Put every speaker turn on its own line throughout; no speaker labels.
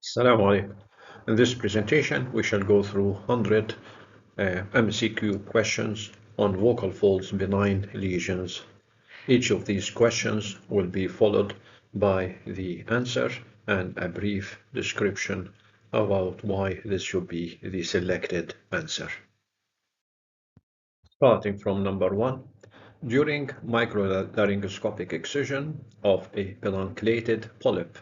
Assalamu alaikum. In this presentation, we shall go through 100 MCQ questions on vocal folds benign lesions. Each of these questions will be followed by the answer and a brief description about why this should be the selected answer. Starting from number 1, during microlaryngoscopic excision of a pedunculated polyp,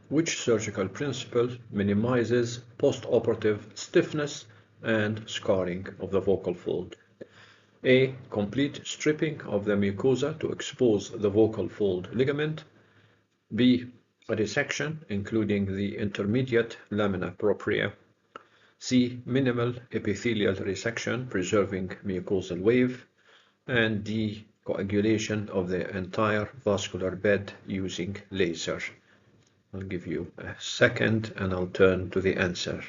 which surgical principle minimizes postoperative stiffness and scarring of the vocal fold? A. Complete stripping of the mucosa to expose the vocal fold ligament. B. A dissection, including the intermediate lamina propria. C. Minimal epithelial resection, preserving mucosal wave. And D. Coagulation of the entire vascular bed using laser. I'll give you a second and I'll turn to the answer.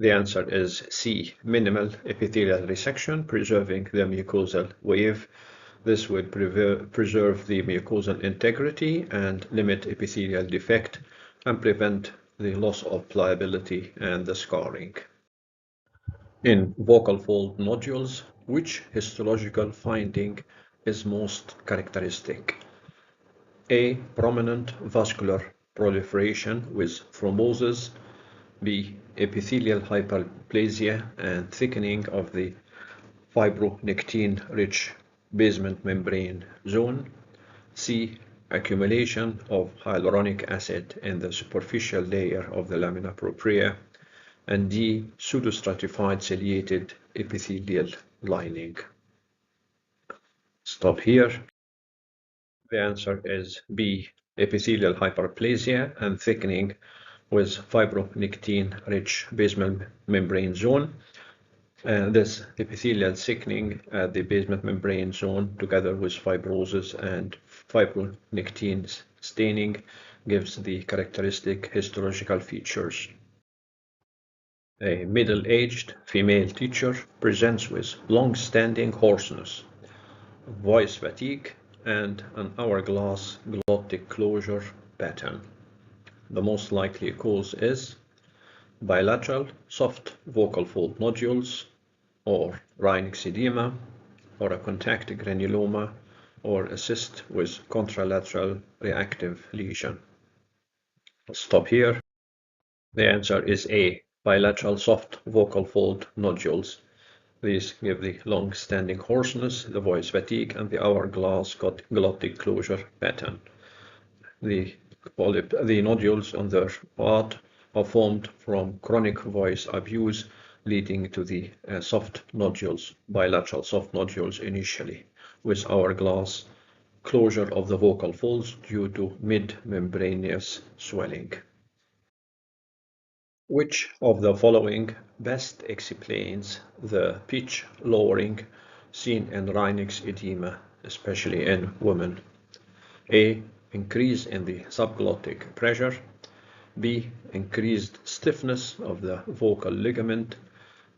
The answer is C, minimal epithelial resection, preserving the mucosal wave. This would preserve the mucosal integrity and limit epithelial defect and prevent the loss of pliability and the scarring. In vocal fold nodules, which histological finding is most characteristic? A. Prominent vascular proliferation with thrombosis. B. Epithelial hyperplasia and thickening of the fibronectin-rich basement membrane zone. C. Accumulation of hyaluronic acid in the superficial layer of the lamina propria. And D. Pseudostratified ciliated epithelial lining. Stop here. The answer is B, epithelial hyperplasia and thickening with fibronectin-rich basement membrane zone. This epithelial thickening at the basement membrane zone, together with fibrosis and fibronectin staining, gives the characteristic histological features. A middle-aged female teacher presents with long-standing hoarseness, voice fatigue, and an hourglass glottic closure pattern. The most likely cause is bilateral soft vocal fold nodules, or Reinke's edema, or a contact granuloma, or a cyst with contralateral reactive lesion. I'll stop here. The answer is A, bilateral soft vocal fold nodules. These give the long-standing hoarseness, the voice fatigue, and the hourglass glottic closure pattern. The nodules on their part are formed from chronic voice abuse, leading to the soft nodules, bilateral soft nodules initially, with hourglass closure of the vocal folds due to mid-membranous swelling. Which of the following best explains the pitch lowering seen in Reinke's edema, especially in women? A. Increase in the subglottic pressure. B. Increased stiffness of the vocal ligament.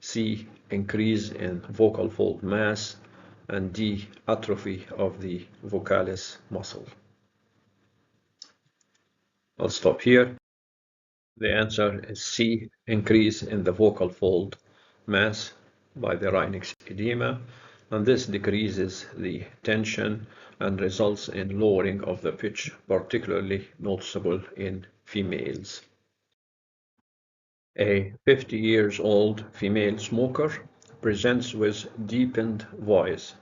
C. Increase in vocal fold mass. And D. Atrophy of the vocalis muscle. I'll stop here. The answer is C, increase in the vocal fold mass by the Reinke's edema, and this decreases the tension and results in lowering of the pitch, particularly noticeable in females. A 50 years old female smoker presents with deepened voice.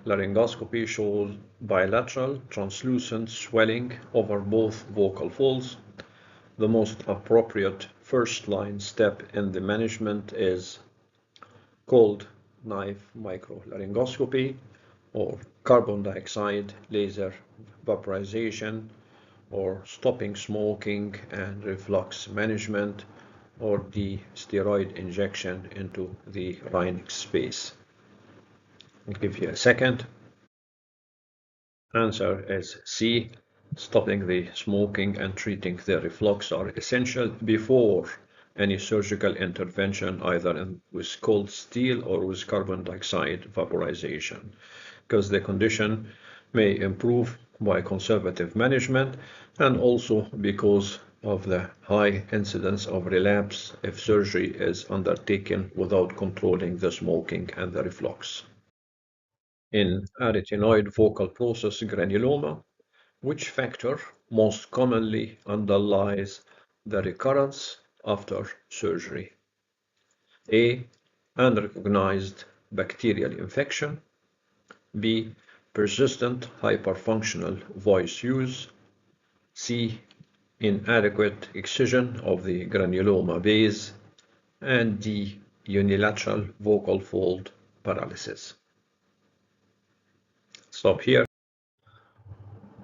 Laryngoscopy shows bilateral translucent swelling over both vocal folds. The most appropriate first-line step in the management is cold knife microlaryngoscopy, or carbon dioxide laser vaporization, or stopping smoking and reflux management, or the steroid injection into the Reinke's space. I'll give you a second. Answer is C. Stopping the smoking and treating the reflux are essential before any surgical intervention, either with cold steel or with carbon dioxide vaporization, because the condition may improve by conservative management, and also because of the high incidence of relapse if surgery is undertaken without controlling the smoking and the reflux. In arytenoid vocal process granuloma, which factor most commonly underlies the recurrence after surgery? A. Unrecognized bacterial infection. B. Persistent hyperfunctional voice use. C. Inadequate excision of the granuloma base. And D. Unilateral vocal fold paralysis. Stop here.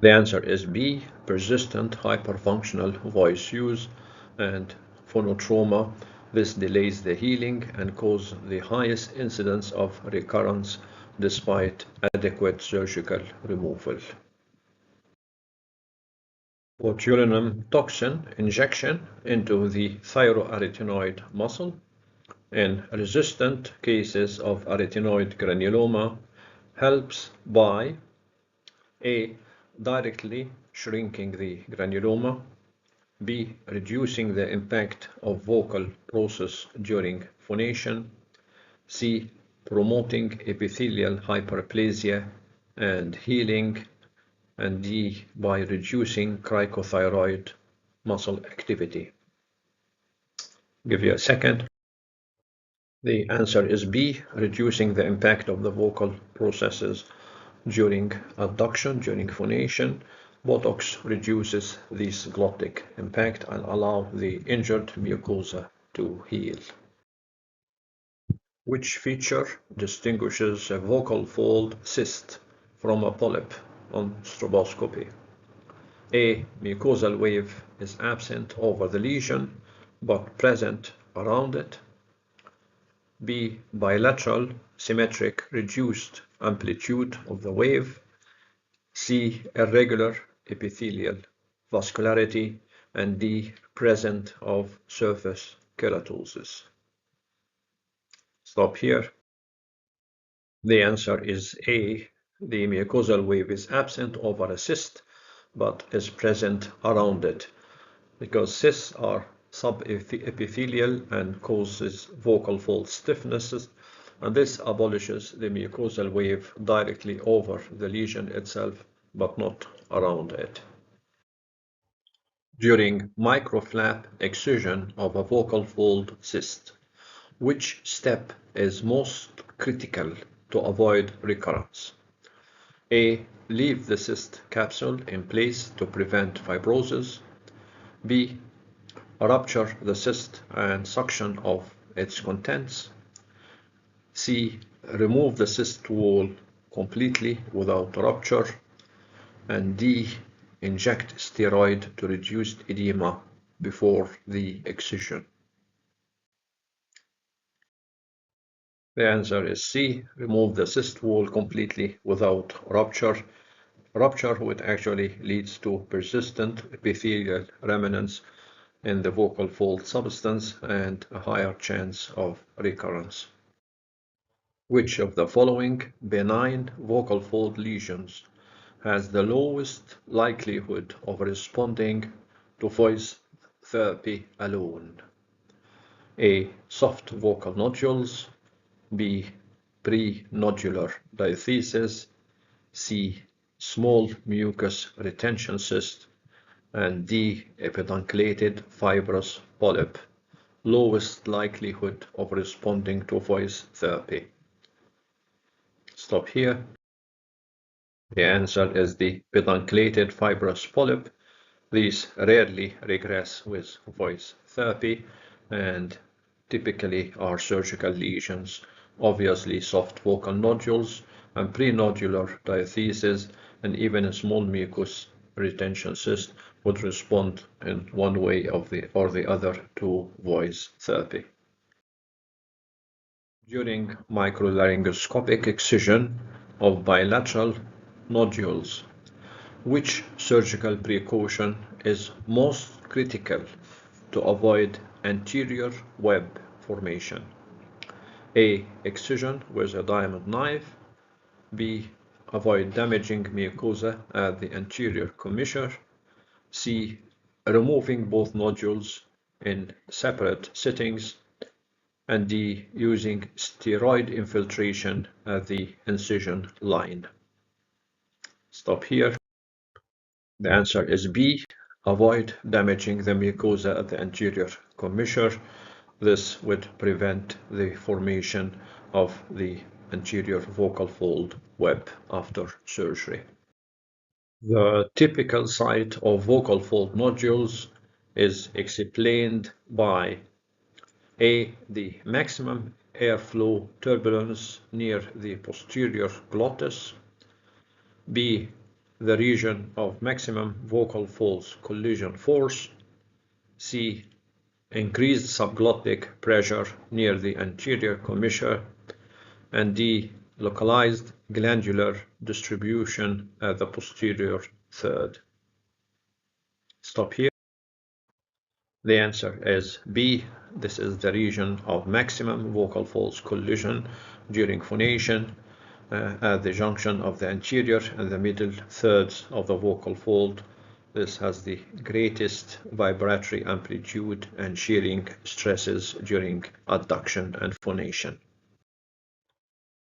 The answer is B. Persistent hyperfunctional voice use and phonotrauma. This delays the healing and causes the highest incidence of recurrence despite adequate surgical removal. Botulinum toxin injection into the thyroarytenoid muscle. In resistant cases of arytenoid granuloma helps by A. Directly shrinking the granuloma. B. Reducing the impact of vocal process during phonation. C. Promoting epithelial hyperplasia and healing. And D. By reducing cricothyroid muscle activity. Give you a second. The answer is B. Reducing the impact of the vocal processes during adduction, during phonation. Botox reduces this glottic impact and allow the injured mucosa to heal. Which feature distinguishes a vocal fold cyst from a polyp on stroboscopy? A. Mucosal wave is absent over the lesion but present around it. B. Bilateral symmetric reduced amplitude of the wave. C. Irregular epithelial vascularity. And D. Present of surface keratosis. Stop here. The answer is A. The mucosal wave is absent over a cyst but is present around it because cysts are subepithelial and causes vocal fold stiffness, and this abolishes the mucosal wave directly over the lesion itself but not around it. During microflap excision of a vocal fold cyst, which step is most critical to avoid recurrence? A. Leave the cyst capsule in place to prevent fibrosis. B. Rupture the cyst and suction of its contents. C. Remove the cyst wall completely without rupture. And D. Inject steroid to reduce edema before the excision. The answer is C. Remove the cyst wall completely without rupture. Rupture would actually leads to persistent epithelial remnants in the vocal fold substance and a higher chance of recurrence. Which of the following benign vocal fold lesions has the lowest likelihood of responding to voice therapy alone? A. Soft vocal nodules. B. Prenodular diathesis. C. Small mucus retention cyst. And D. Epidunculated fibrous polyp. Lowest likelihood of responding to voice therapy. Stop here. The answer is the pedunculated fibrous polyp. These rarely regress with voice therapy and typically are surgical lesions, obviously soft vocal nodules and prenodular diathesis, and even a small mucus retention cyst would respond in one way or the other to voice therapy. During microlaryngoscopic excision of bilateral nodules, which surgical precaution is most critical to avoid anterior web formation? A. Excision with a diamond knife. B. Avoid damaging mucosa at the anterior commissure. C. removing both nodules in separate sittings, and D, using steroid infiltration at the incision line. Stop here. The answer is B, avoid damaging the mucosa of the anterior commissure. This would prevent the formation of the anterior vocal fold web after surgery. The typical site of vocal fold nodules is explained by A, the maximum airflow turbulence near the posterior glottis, B, the region of maximum vocal folds collision force, C, increased subglottic pressure near the anterior commissure, and D, localized glandular distribution at the posterior third. Stop here. The answer is B. This is the region of maximum vocal folds collision during phonation at the junction of the anterior and the middle thirds of the vocal fold. This has the greatest vibratory amplitude and shearing stresses during adduction and phonation.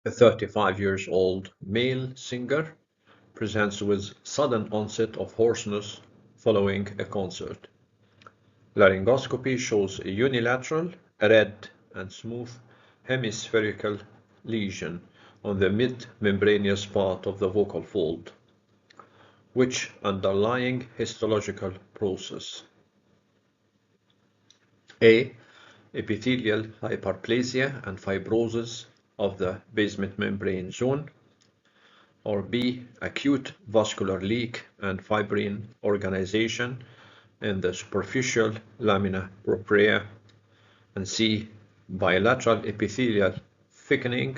A 35-year-old male singer presents with sudden onset of hoarseness following a concert. Laryngoscopy shows a unilateral, red and smooth hemispherical lesion on the mid-membranous part of the vocal fold. Which underlying histological process? A, epithelial hyperplasia and fibrosis of the basement membrane zone, or B, acute vascular leak and fibrin organization in the superficial lamina propria, and C, bilateral epithelial thickening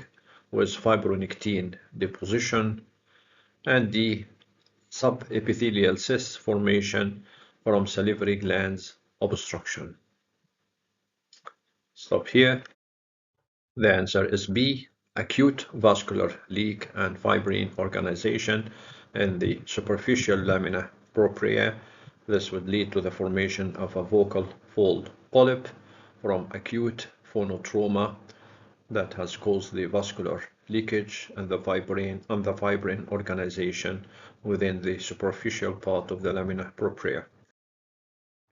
with fibronectin deposition, and D, subepithelial cyst formation from salivary glands obstruction. Stop here. The answer is B, acute vascular leak and fibrin organization in the superficial lamina propria. This would lead to the formation of a vocal fold polyp from acute phonotrauma that has caused the vascular leakage and the fibrin organization within the superficial part of the lamina propria.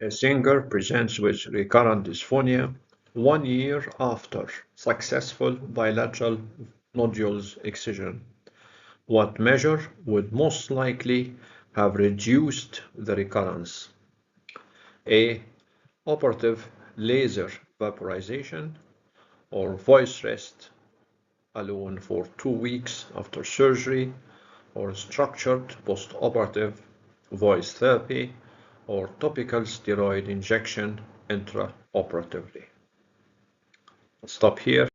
A singer presents with recurrent dysphonia 1 year after successful bilateral nodules excision. What measure would most likely have reduced the recurrence? A, operative laser vaporization, or voice rest alone for 2 weeks after surgery, or structured post-operative voice therapy, or topical steroid injection intraoperatively. Stop here.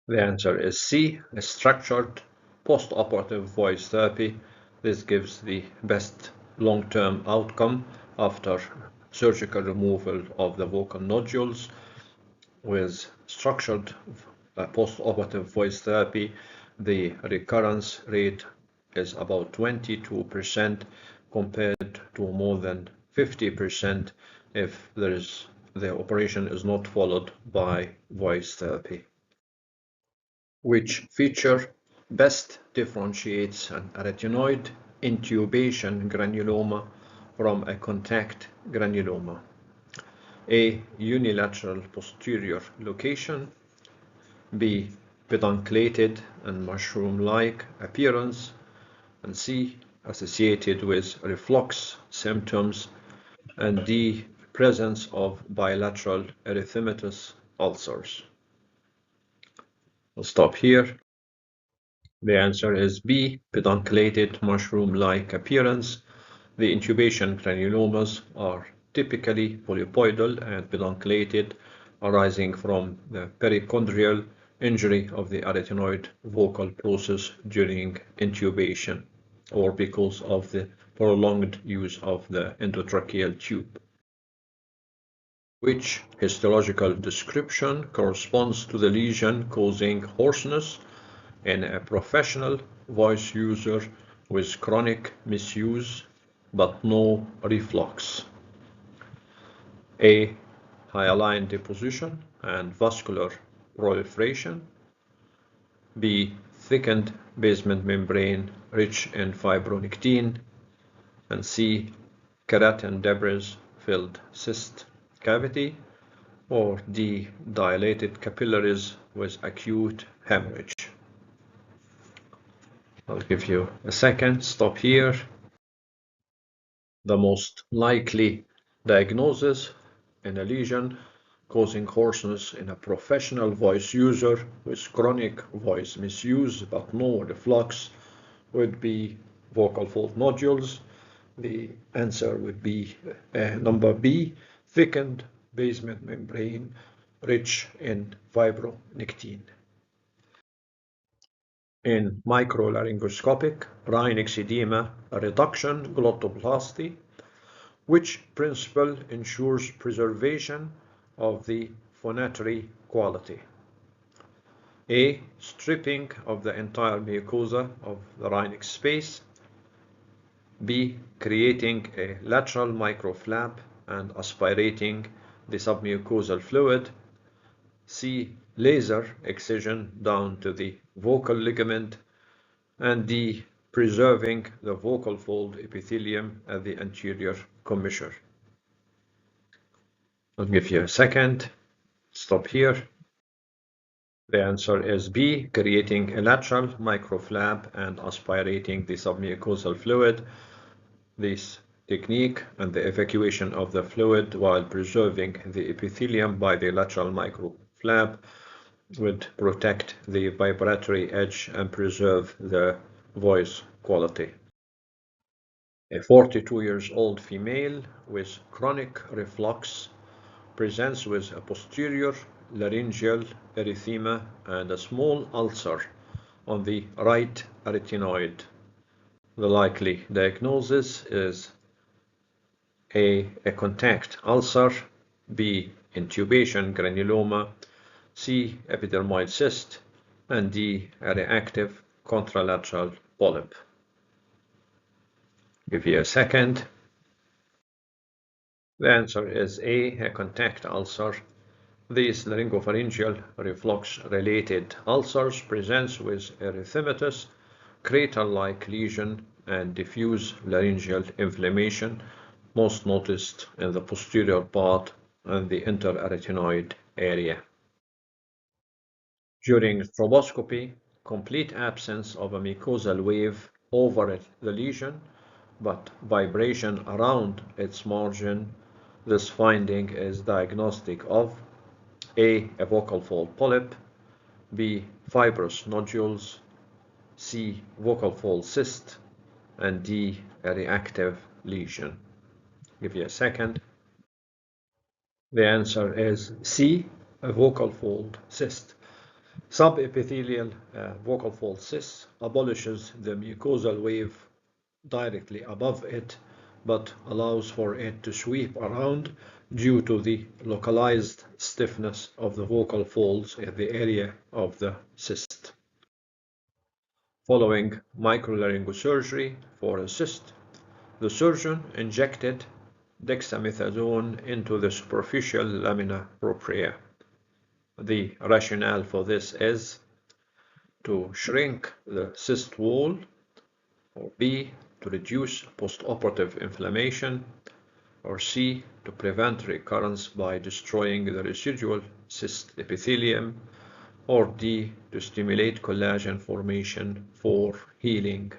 The answer is C, a structured post-operative voice therapy. This gives the best long-term outcome after surgical removal of the vocal nodules. With structured post-operative voice therapy, the recurrence rate is about 22% compared to more than 50% if the operation is not followed by voice therapy. Which feature best differentiates an arytenoid intubation granuloma from a contact granuloma? A, unilateral posterior location, B, pedunculated and mushroom-like appearance, and C, associated with reflux symptoms, and D, presence of bilateral erythematous ulcers. We'll stop here. The answer is B, pedunculated mushroom-like appearance. The intubation granulomas are typically polypoidal and pedunculated, arising from the perichondrial injury of the arytenoid vocal process during intubation or because of the prolonged use of the endotracheal tube. Which histological description corresponds to the lesion causing hoarseness in a professional voice user with chronic misuse but no reflux? A. Hyaline deposition and vascular proliferation. B. Thickened basement membrane rich in fibronectin. And C. Keratin debris filled cyst cavity. Or D. Dilated capillaries with acute hemorrhage. I'll give you a second. Stop here. The most likely diagnosis in a lesion causing hoarseness in a professional voice user with chronic voice misuse but no reflux would be vocal fold nodules. The answer would be number B, thickened basement membrane rich in fibronectin. In microlaryngoscopic Reinke's edema reduction glottoplasty, which principle ensures preservation of the phonatory quality? A. Stripping of the entire mucosa of the rhinic space. B. Creating a lateral microflap and aspirating the submucosal fluid. C. Laser excision down to the vocal ligament. And D. Preserving the vocal fold epithelium at the anterior commissure. I'll give you a second. Stop here. The answer is B, creating a lateral microflap and aspirating the submucosal fluid. This technique and the evacuation of the fluid while preserving the epithelium by the lateral microflap would protect the vibratory edge and preserve the voice quality. A 42-year-old female with chronic reflux presents with a posterior laryngeal erythema and a small ulcer on the right arytenoid. The likely diagnosis is A. contact ulcer, B. intubation granuloma, C. epidermoid cyst, and D. a reactive contralateral polyp. Give you a second. The answer is A. contact ulcer. These laryngopharyngeal reflux-related ulcers presents with erythematous, crater-like lesion and diffuse laryngeal inflammation, most noticed in the posterior part and the interarytenoid area. During stroboscopy, complete absence of a mucosal wave over the lesion, but vibration around its margin. This finding is diagnostic of A. vocal fold polyp, B. fibrous nodules, C. vocal fold cyst, and D. a reactive lesion. Give you a second. The answer is C. a vocal fold cyst. Subepithelial vocal fold cyst abolishes the mucosal wave directly above it, but allows for it to sweep around due to the localized stiffness of the vocal folds in the area of the cyst. Following microlaryngosurgery for a cyst, the surgeon injected dexamethasone into the superficial lamina propria. The rationale for this is to shrink the cyst wall, or B, to reduce postoperative inflammation, or C, to prevent recurrence by destroying the residual cyst epithelium, or D, to stimulate collagen formation for healing.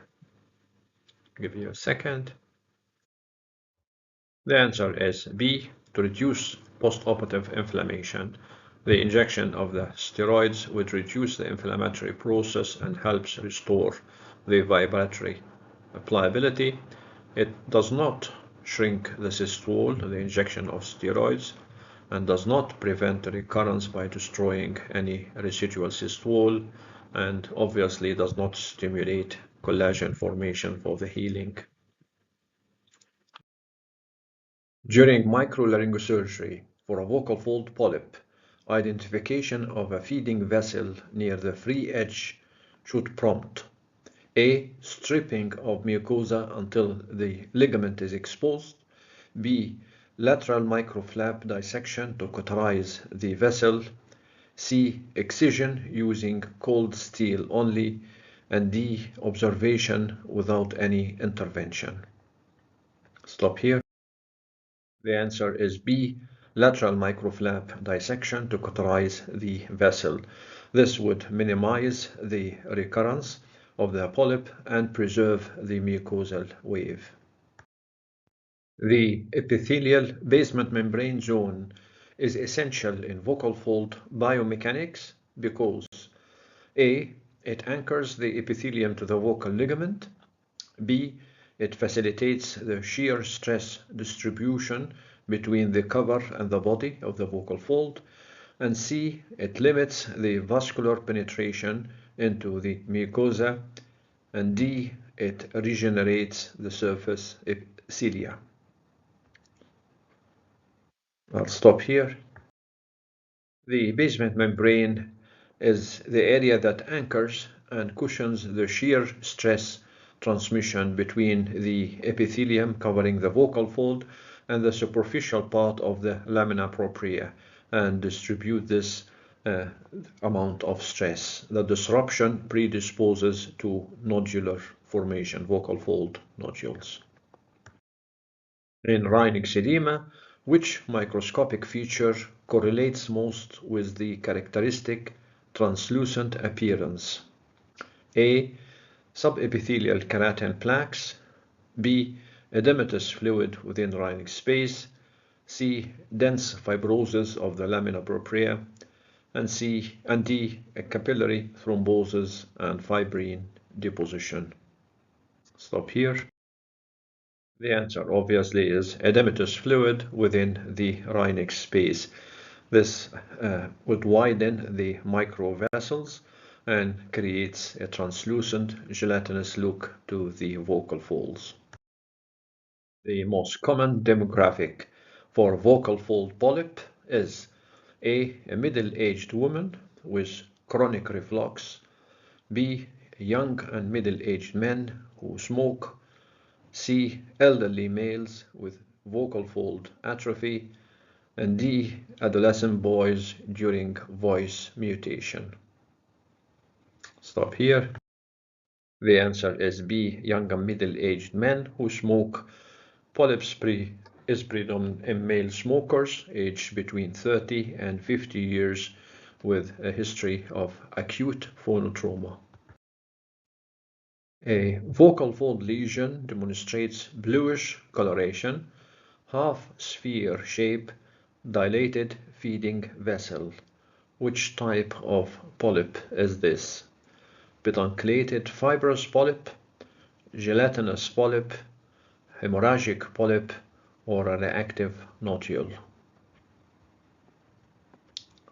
Give you a second. The answer is B, to reduce postoperative inflammation. The injection of the steroids would reduce the inflammatory process and helps restore the vibratory pliability. It does not shrink the cyst wall, the injection of steroids, and does not prevent recurrence by destroying any residual cyst wall, and obviously does not stimulate collagen formation for the healing. During microlaryngosurgery for a vocal fold polyp, identification of a feeding vessel near the free edge should prompt A. Stripping of mucosa until the ligament is exposed, B. lateral microflap dissection to cauterize the vessel. C. Excision using cold steel only. And D. Observation without any intervention. Stop here. The answer is B. Lateral microflap dissection to cauterize the vessel. This would minimize the recurrence of the polyp and preserve the mucosal wave. The epithelial basement membrane zone is essential in vocal fold biomechanics because A. It anchors the epithelium to the vocal ligament. B. It facilitates the shear stress distribution between the cover and the body of the vocal fold. And C. It limits the vascular penetration into the mucosa. And D. It regenerates the surface cilia. I'll stop here. The basement membrane is the area that anchors and cushions the shear stress transmission between the epithelium covering the vocal fold and the superficial part of the lamina propria and distribute this amount of stress. The disruption predisposes to nodular formation, vocal fold nodules. In Reinke's edema, which microscopic feature correlates most with the characteristic translucent appearance? A. Subepithelial keratin plaques. B. Edematous fluid within Reinke's space. C. Dense fibrosis of the lamina propria. And D. A capillary thrombosis and fibrine deposition. Stop here. The answer obviously is edematous fluid within the Reinke's space. This would widen the microvessels and creates a translucent gelatinous look to the vocal folds. The most common demographic for vocal fold polyp is A. A middle-aged woman with chronic reflux. B. Young and middle-aged men who smoke. C. Elderly males with vocal fold atrophy. And D. Adolescent boys during voice mutation. Stop here. The answer is B. Young and middle-aged men who smoke. Polyps is predominant in male smokers aged between 30 and 50 years with a history of acute phonotrauma. A vocal fold lesion demonstrates bluish coloration, half sphere shape, dilated feeding vessel. Which type of polyp is this? Pedunculated fibrous polyp, gelatinous polyp, hemorrhagic polyp, or a reactive nodule?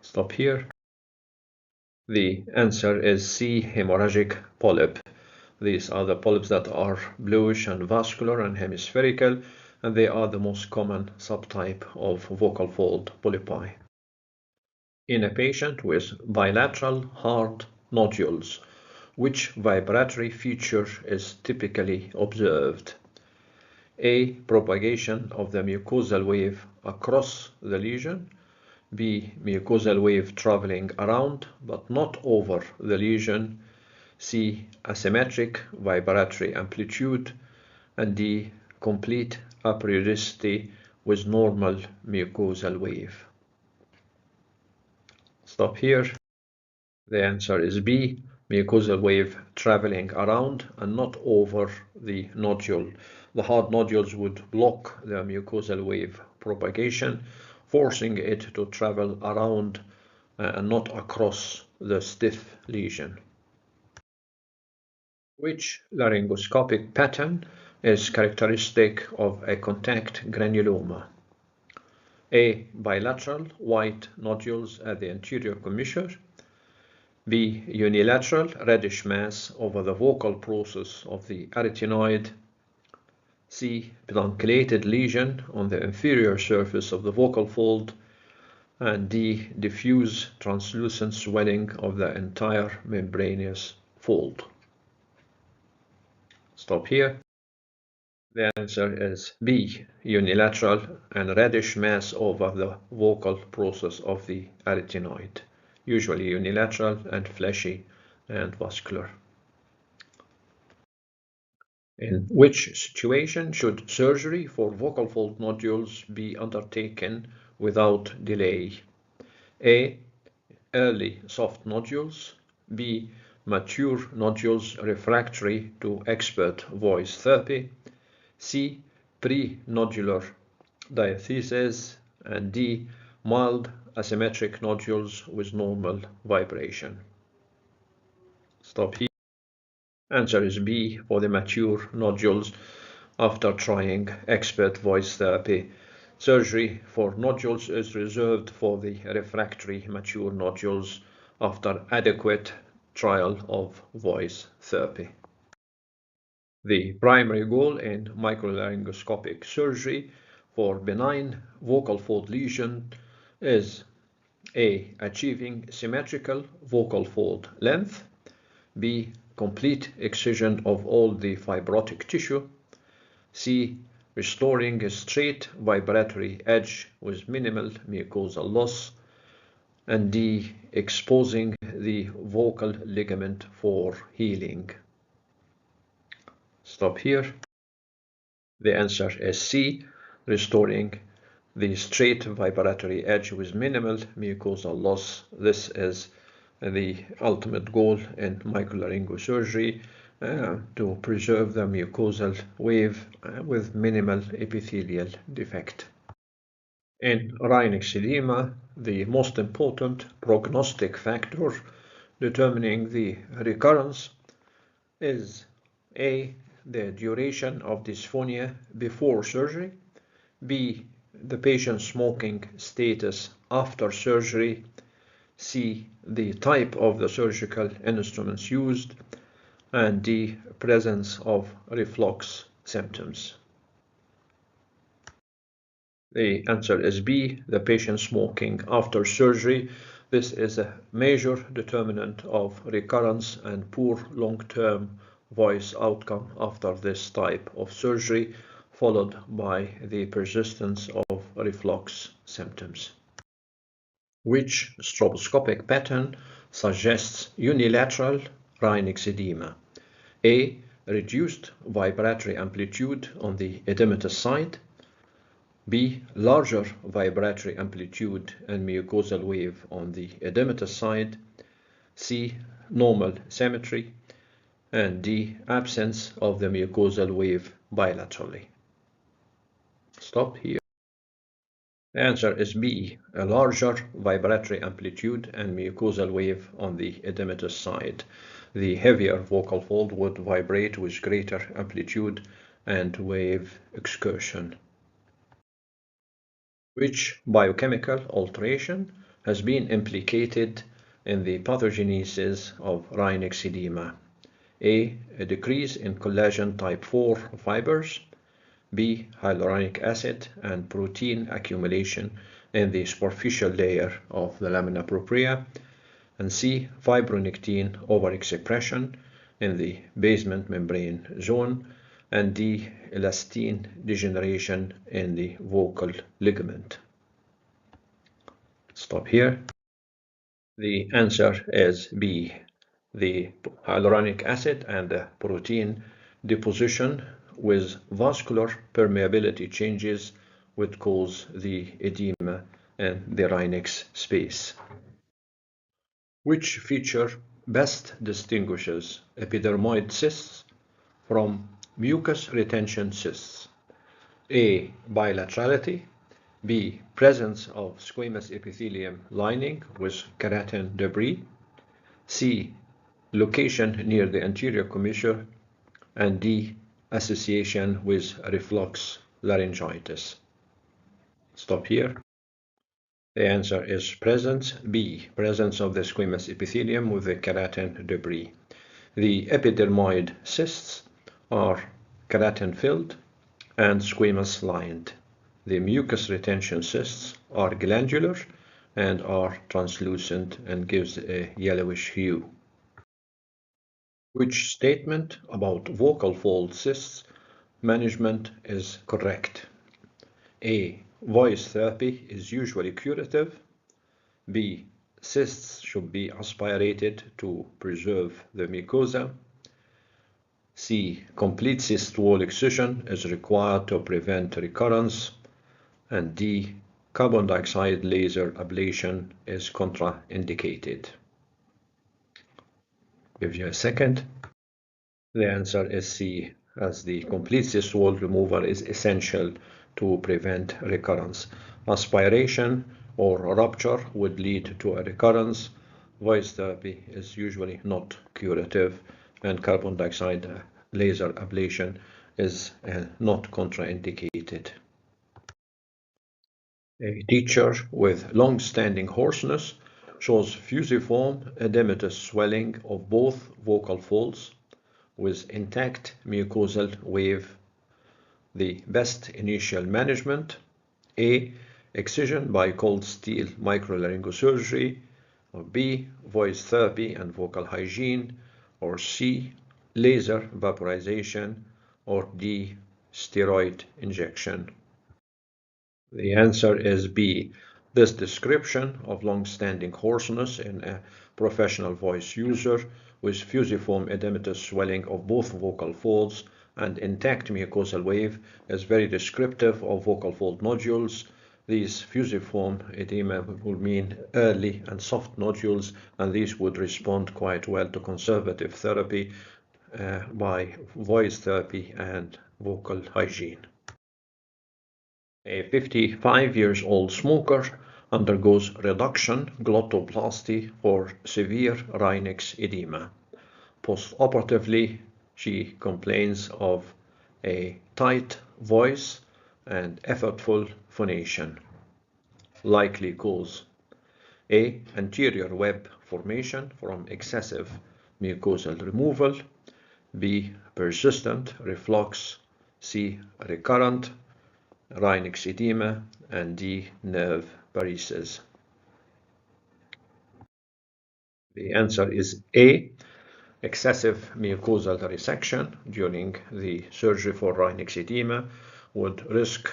Stop here. The answer is C. Hemorrhagic polyp. These are the polyps that are bluish and vascular and hemispherical, and they are the most common subtype of vocal fold polypi. In a patient with bilateral hard nodules, which vibratory feature is typically observed? A. Propagation of the mucosal wave across the lesion. B. Mucosal wave traveling around but not over the lesion. C. Asymmetric vibratory amplitude. And D. Complete aperiodicity with normal mucosal wave. Stop here. The answer is B. Mucosal wave traveling around and not over the nodule. The hard nodules would block the mucosal wave propagation, forcing it to travel around and not across the stiff lesion. Which laryngoscopic pattern is characteristic of a contact granuloma? A. Bilateral white nodules at the anterior commissure. B. Unilateral reddish mass over the vocal process of the arytenoid. C. Pedunculated lesion on the inferior surface of the vocal fold. And D. Diffuse translucent swelling of the entire membranous fold. Stop here. The answer is B, unilateral and reddish mass over the vocal process of the arytenoid, usually unilateral and fleshy and vascular. In which situation should surgery for vocal fold nodules be undertaken without delay? A. Early soft nodules. B. Mature nodules refractory to expert voice therapy. C. Prenodular diathesis. And D. Mild asymmetric nodules with normal vibration. Stop here. Answer is B for the mature nodules. After trying expert voice therapy, surgery for nodules is reserved for the refractory mature nodules after adequate trial of voice therapy. The primary goal in microlaryngoscopic surgery for benign vocal fold lesion is A. Achieving symmetrical vocal fold length. B. Complete excision of all the fibrotic tissue. C. Restoring a straight vibratory edge with minimal mucosal loss. And D. Exposing the vocal ligament for healing. Stop here. The answer is C. Restoring the straight vibratory edge with minimal mucosal loss. This is the ultimate goal in microlaryngosurgery, to preserve the mucosal wave with minimal epithelial defect. In Reinke's edema, the most important prognostic factor determining the recurrence is A. The duration of dysphonia before surgery. B. The patient's smoking status after surgery. C. The type of the surgical instruments used. And D. Presence of reflux symptoms. The answer is B. The patient smoking after surgery. This is a major determinant of recurrence and poor long-term voice outcome after this type of surgery, followed by the persistence of reflux symptoms. Which stroboscopic pattern suggests unilateral Reinke's edema? A. Reduced vibratory amplitude on the edematous side. B. Larger vibratory amplitude and mucosal wave on the edematous side. C. Normal symmetry. And D. Absence of the mucosal wave bilaterally. Stop here. The answer is B. A larger vibratory amplitude and mucosal wave on the edematous side. The heavier vocal fold would vibrate with greater amplitude and wave excursion. Which biochemical alteration has been implicated in the pathogenesis of Reinke's edema? A. A decrease in collagen type 4 fibers. B. Hyaluronic acid and protein accumulation in the superficial layer of the lamina propria. And C. Fibronectin overexpression in the basement membrane zone. And D. Elastin degeneration in the vocal ligament. Stop here. The answer is B. The hyaluronic acid and the protein deposition with vascular permeability changes would cause the edema in the Reinke's space. Which feature best distinguishes epidermoid cysts from mucus retention cysts? A. Bilaterality. B. Presence of squamous epithelium lining with keratin debris. C. Location near the anterior commissure. And D. Association with reflux laryngitis. Stop here. The answer is presence B. Presence of the squamous epithelium with the keratin debris. The epidermoid cysts are keratin filled and squamous lined. The mucus retention cysts are glandular and are translucent and gives a yellowish hue. Which statement about vocal fold cysts management is correct. A. Voice therapy is usually curative. B. Cysts should be aspirated to preserve the mucosa. C. Complete cyst wall excision is required to prevent recurrence. And D. Carbon dioxide laser ablation is contraindicated. Give you a second. The answer is C, as the complete cyst wall removal is essential to prevent recurrence. Aspiration or rupture would lead to a recurrence. Voice therapy is usually not curative, and carbon dioxide laser ablation is not contraindicated. A teacher with long-standing hoarseness shows fusiform edematous swelling of both vocal folds with intact mucosal wave. The best initial management: A. Excision by cold steel microlaryngosurgery, or B. Voice therapy and vocal hygiene, or C. Laser vaporization, or D. Steroid injection. The answer is B. This description of long-standing hoarseness in a professional voice user with fusiform edematous swelling of both vocal folds and intact mucosal wave is very descriptive of vocal fold nodules. These fusiform edema would mean early and soft nodules, and these would respond quite well to conservative therapy by voice therapy and vocal hygiene. A 55-year-old smoker undergoes reduction glottoplasty for severe Reinke's edema. Postoperatively, she complains of a tight voice and effortful phonation. Likely cause: A. Anterior web formation from excessive mucosal removal. B. Persistent reflux. C. Recurrent Reinke's edema, and D. Nerve paresis. The answer is A. Excessive mucosal resection during the surgery for Reinke's edema would risk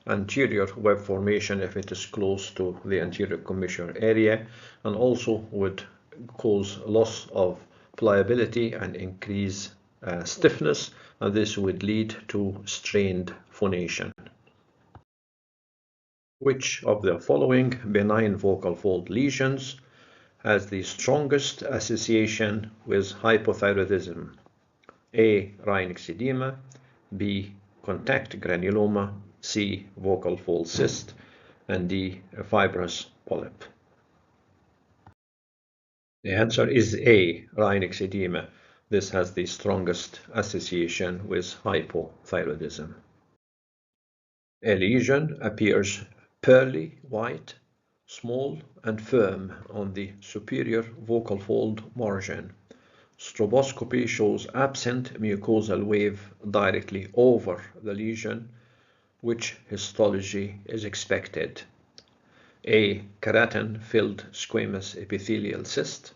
anterior web formation if it is close to the anterior commissure area, and also would cause loss of pliability and increase stiffness, and this would lead to strained phonation. Which of the following benign vocal fold lesions has the strongest association with hypothyroidism? A. Reinke's edema, B. Contact granuloma, C. Vocal fold cyst, and D. A fibrous polyp. The answer is A. Reinke's edema. This has the strongest association with hypothyroidism. A lesion appears pearly white, small and firm on the superior vocal fold margin. Stroboscopy shows absent mucosal wave directly over the lesion. Which histology is expected? A. Keratin-filled squamous epithelial cyst.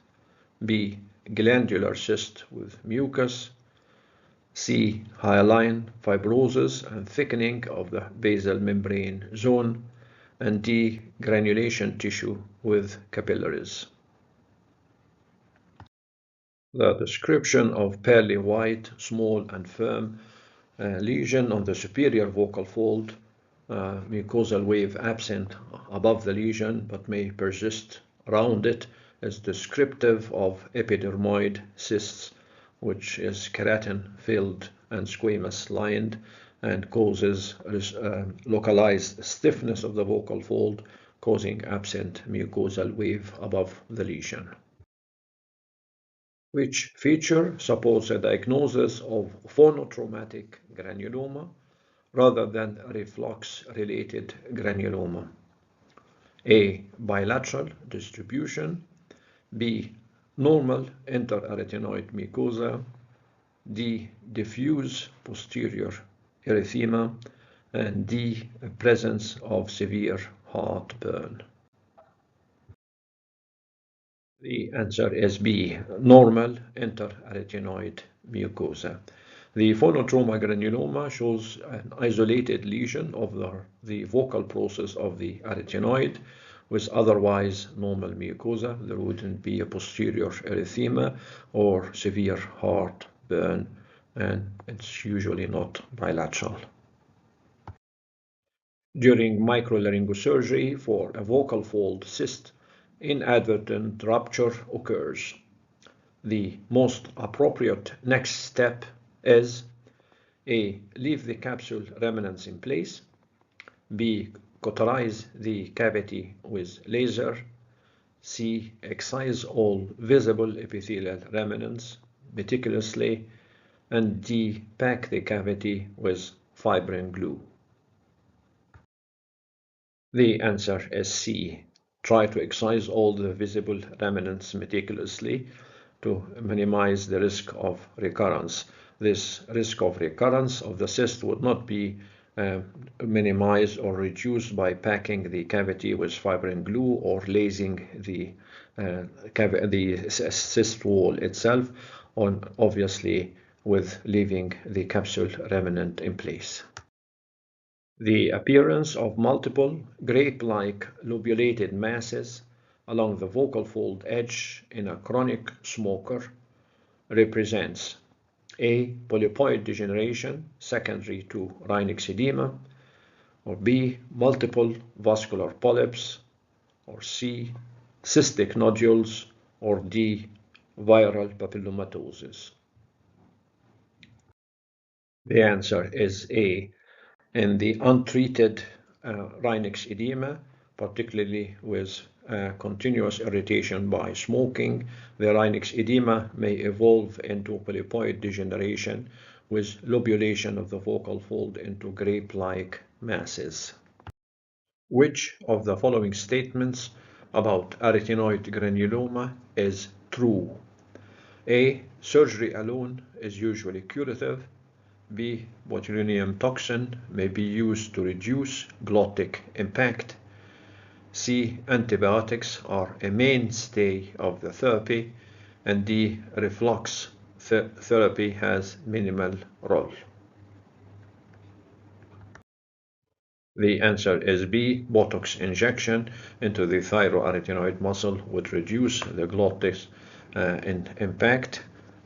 B. Glandular cyst with mucus. C. Hyaline fibrosis and thickening of the basal membrane zone, and D. Granulation tissue with capillaries. The description of pearly white, small and firm lesion on the superior vocal fold, mucosal wave absent above the lesion but may persist around it, is descriptive of epidermoid cysts, which is keratin-filled and squamous-lined and causes localized stiffness of the vocal fold, causing absent mucosal wave above the lesion. Which feature supports a diagnosis of phonotraumatic granuloma rather than reflux-related granuloma? A. Bilateral distribution. B. Normal interarytenoid mucosa. D. Diffuse posterior erythema, and D. Presence of severe heartburn. The answer is B. Normal interarytenoid mucosa. The phonotrauma granuloma shows an isolated lesion of the vocal process of the arytenoid with otherwise normal mucosa. There wouldn't be a posterior erythema or severe heartburn, and it's usually not bilateral. During microlapryngosurgery for a vocal fold cyst, inadvertent rupture occurs. The most appropriate next step is A. Leave the capsule remnants in place. B. Cauterize the cavity with laser. C. Excise all visible epithelial remnants meticulously. And D. Pack the cavity with fibrin glue. The answer is C. Try to excise all the visible remnants meticulously to minimize the risk of recurrence. This risk of recurrence of the cyst would not be minimized or reduced by packing the cavity with fibrin glue or lasing the cyst wall itself, or obviously with leaving the capsule remnant in place. The appearance of multiple grape-like lobulated masses along the vocal fold edge in a chronic smoker represents A. Polypoid degeneration secondary to Reinke's edema, or B. Multiple vascular polyps, or C. Cystic nodules, or D. Viral papillomatosis. The answer is A. In the untreated Reinke's edema, particularly with continuous irritation by smoking, the Reinke's edema may evolve into polypoid degeneration with lobulation of the vocal fold into grape-like masses. Which of the following statements about arytenoid granuloma is true? A. Surgery alone is usually curative. B. Botulinum toxin may be used to reduce glottic impact. C. Antibiotics are a mainstay of the therapy. And D. Reflux therapy has minimal role. The answer is B. Botox injection into the thyroarytenoid muscle would reduce the glottic impact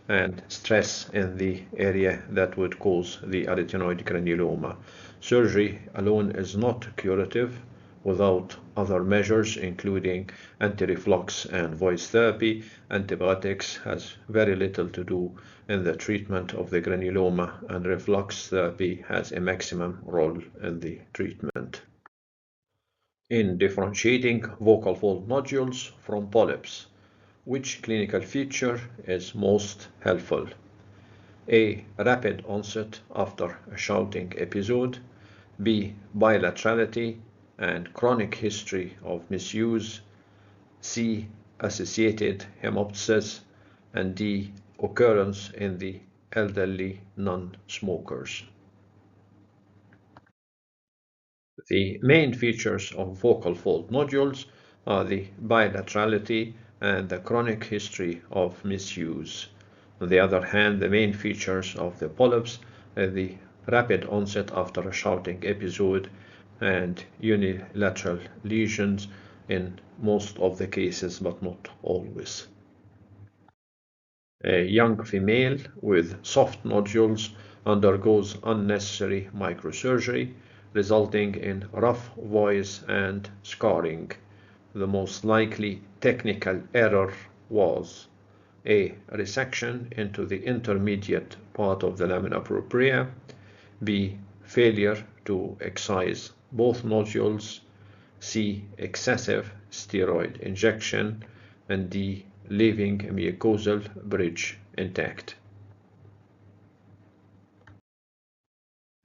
and stress in the area that would cause the arytenoid granuloma. Surgery alone is not curative without other measures, including anti-reflux and voice therapy. Antibiotics has very little to do in the treatment of the granuloma, and reflux therapy has a maximum role in the treatment. In differentiating vocal fold nodules from polyps, which clinical feature is most helpful? A. Rapid onset after a shouting episode. B. Bilaterality and chronic history of misuse. C. Associated hemoptysis. And D. Occurrence in the elderly non-smokers. The main features of vocal fold nodules are the bilaterality and the chronic history of misuse. On the other hand, the main features of the polyps are the rapid onset after a shouting episode and unilateral lesions in most of the cases, but not always. A young female with soft nodules undergoes unnecessary microsurgery, resulting in rough voice and scarring. The most likely technical error was A. Resection into the intermediate part of the lamina propria. B. Failure to excise both nodules. C. Excessive steroid injection. And D. Leaving a mucosal bridge intact.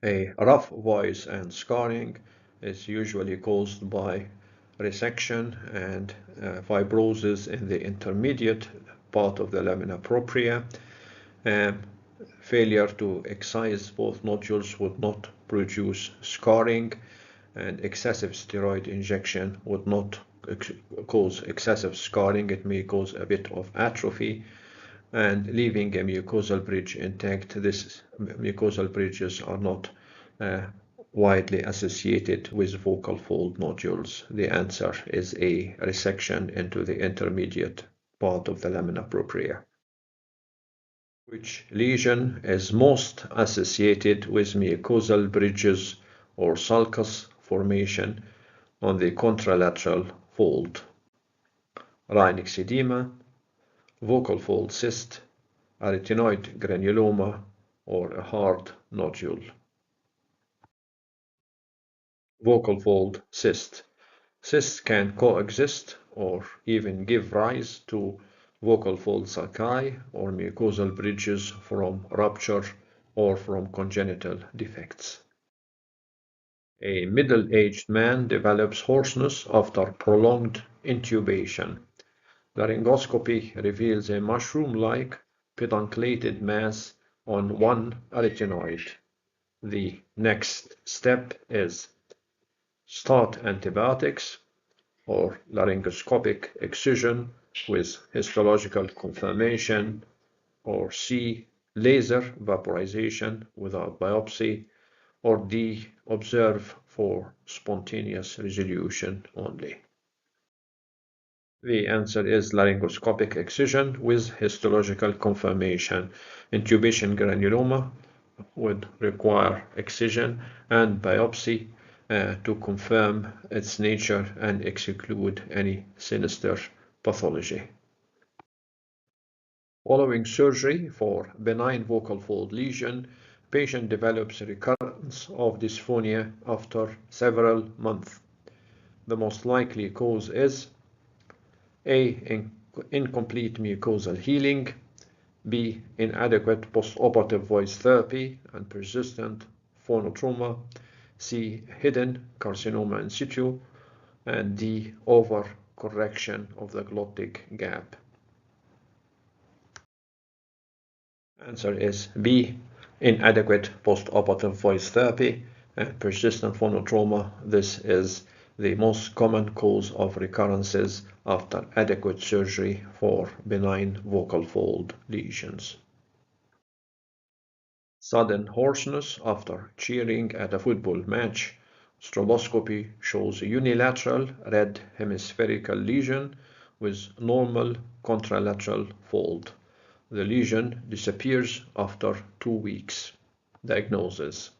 A rough voice and scarring is usually caused by resection and fibrosis in the intermediate part of the lamina propria. Failure to excise both nodules would not produce scarring, and excessive steroid injection would not cause excessive scarring. It may cause a bit of atrophy. and leaving a mucosal bridge intact. These mucosal bridges are not widely associated with vocal fold nodules. The answer is a resection into the intermediate part of the lamina propria. Which lesion is most associated with mucosal bridges or sulcus formation on the contralateral fold? Reinke's edema, vocal fold cyst, arytenoid granuloma, or a hard nodule. Vocal fold cyst. Cysts can coexist or even give rise to vocal fold sulci or mucosal bridges from rupture or from congenital defects. A middle-aged man develops hoarseness after prolonged intubation. Laryngoscopy reveals a mushroom-like pedunculated mass on one arytenoid. The next step is start antibiotics or laryngoscopic excision with histological confirmation, or C, laser vaporization without biopsy, or D, observe for spontaneous resolution only. The answer is laryngoscopic excision with histological confirmation. Intubation granuloma would require excision and biopsy to confirm its nature and exclude any sinister pathology. Following surgery for benign vocal fold lesion, patient develops recurrence of dysphonia after several months. The most likely cause is A, incomplete mucosal healing, B, inadequate postoperative voice therapy and persistent phonotrauma, C, hidden carcinoma in situ, and D, overcorrection of the glottic gap. Answer is B, inadequate postoperative voice therapy and persistent phonotrauma. This is the most common cause of recurrences after adequate surgery for benign vocal fold lesions. Sudden hoarseness after cheering at a football match. Stroboscopy shows a unilateral red hemispherical lesion with normal contralateral fold. The lesion disappears after 2 weeks. Diagnosis: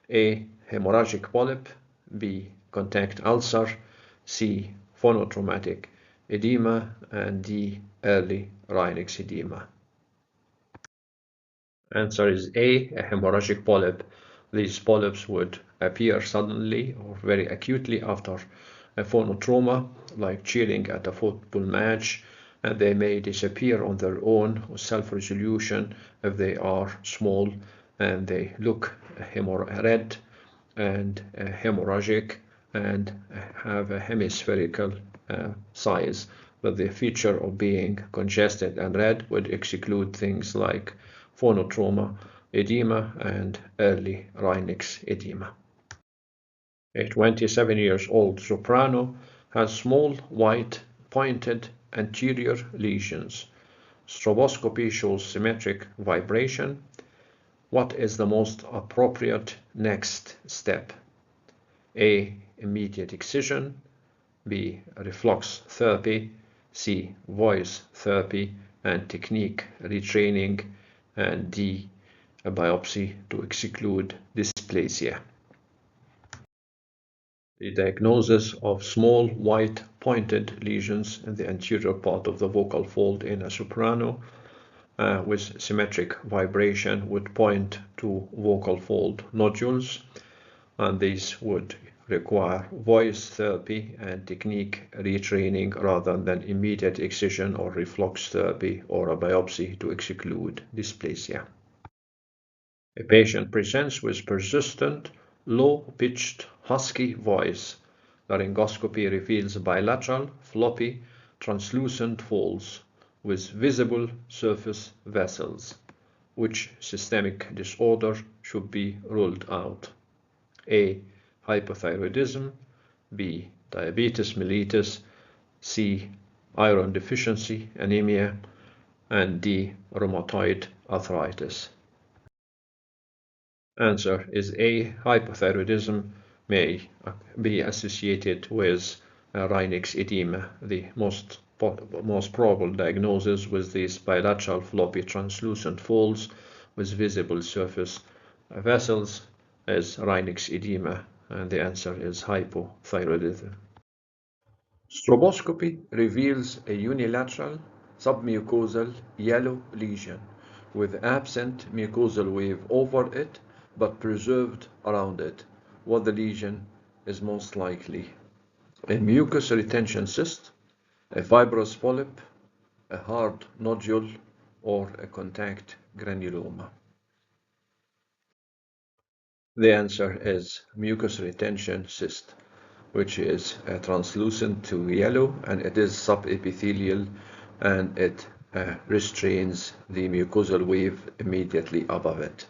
A, hemorrhagic polyp, B, contact ulcer, C, phonotraumatic edema, and D, early Reinke's edema. Answer is A, a hemorrhagic polyp. These polyps would appear suddenly or very acutely after a phonotrauma, like cheering at a football match, and they may disappear on their own with self-resolution if they are small and they look red and hemorrhagic and have a hemispherical size. But the feature of being congested and red would exclude things like phonotrauma, edema, and early Reinke's edema. A 27-year-old soprano has small, white, pointed anterior lesions. Stroboscopy shows symmetric vibration. What is the most appropriate next step? A, immediate excision, B, reflux therapy, C, voice therapy and technique retraining, and D, a biopsy to exclude dysplasia. The diagnosis of small white pointed lesions in the anterior part of the vocal fold in a soprano with symmetric vibration would point to vocal fold nodules, and these would require voice therapy and technique retraining rather than immediate excision or reflux therapy or a biopsy to exclude dysplasia. A patient presents with persistent, low-pitched, husky voice. Laryngoscopy reveals bilateral, floppy, translucent folds with visible surface vessels. Which systemic disorder should be ruled out? A, hypothyroidism, B, diabetes mellitus, C, iron deficiency anemia, and D. Rheumatoid arthritis. Answer is A. Hypothyroidism may be associated with Reinke's edema. The most probable diagnosis with these bilateral floppy translucent folds with visible surface vessels is Reinke's edema, and the answer is hypothyroidism. Stroboscopy reveals a unilateral submucosal yellow lesion with absent mucosal wave over it but preserved around it. What the lesion is most likely? A mucus retention cyst, a fibrous polyp, a hard nodule, or a contact granuloma. The answer is mucus retention cyst, which is translucent to yellow, and it is subepithelial, and it restrains the mucosal wave immediately above it.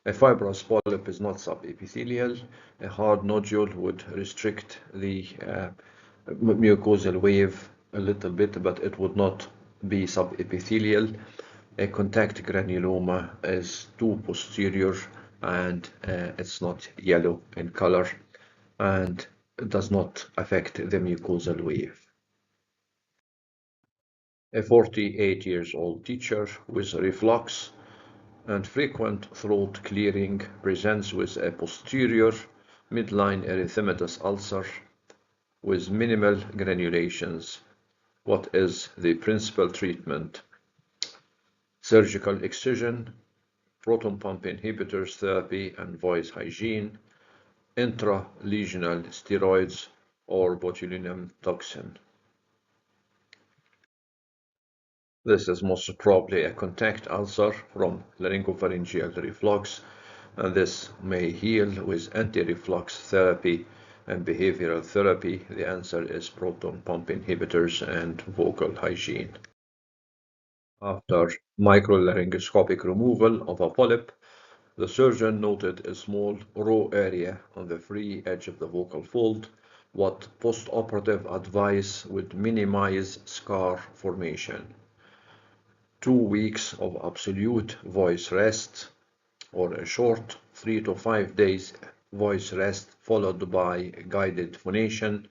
A fibrous polyp is not subepithelial. A hard nodule would restrict the mucosal wave a little bit, but it would not be subepithelial. A contact granuloma is too posterior, and it's not yellow in color, and it does not affect the mucosal wave. A 48-year-old teacher with reflux and frequent throat clearing presents with a posterior midline erythematous ulcer with minimal granulations. What is the principal treatment? Surgical excision, proton pump inhibitors therapy and voice hygiene, intralesional steroids, or botulinum toxin. This is most probably a contact ulcer from laryngopharyngeal reflux, and this may heal with anti-reflux therapy and behavioral therapy. The answer is proton pump inhibitors and vocal hygiene. After microlaryngoscopic removal of a polyp, the surgeon noted a small raw area on the free edge of the vocal fold. What postoperative advice would minimize scar formation? 2 weeks of absolute voice rest, or a short 3 to 5 days voice rest followed by guided phonation,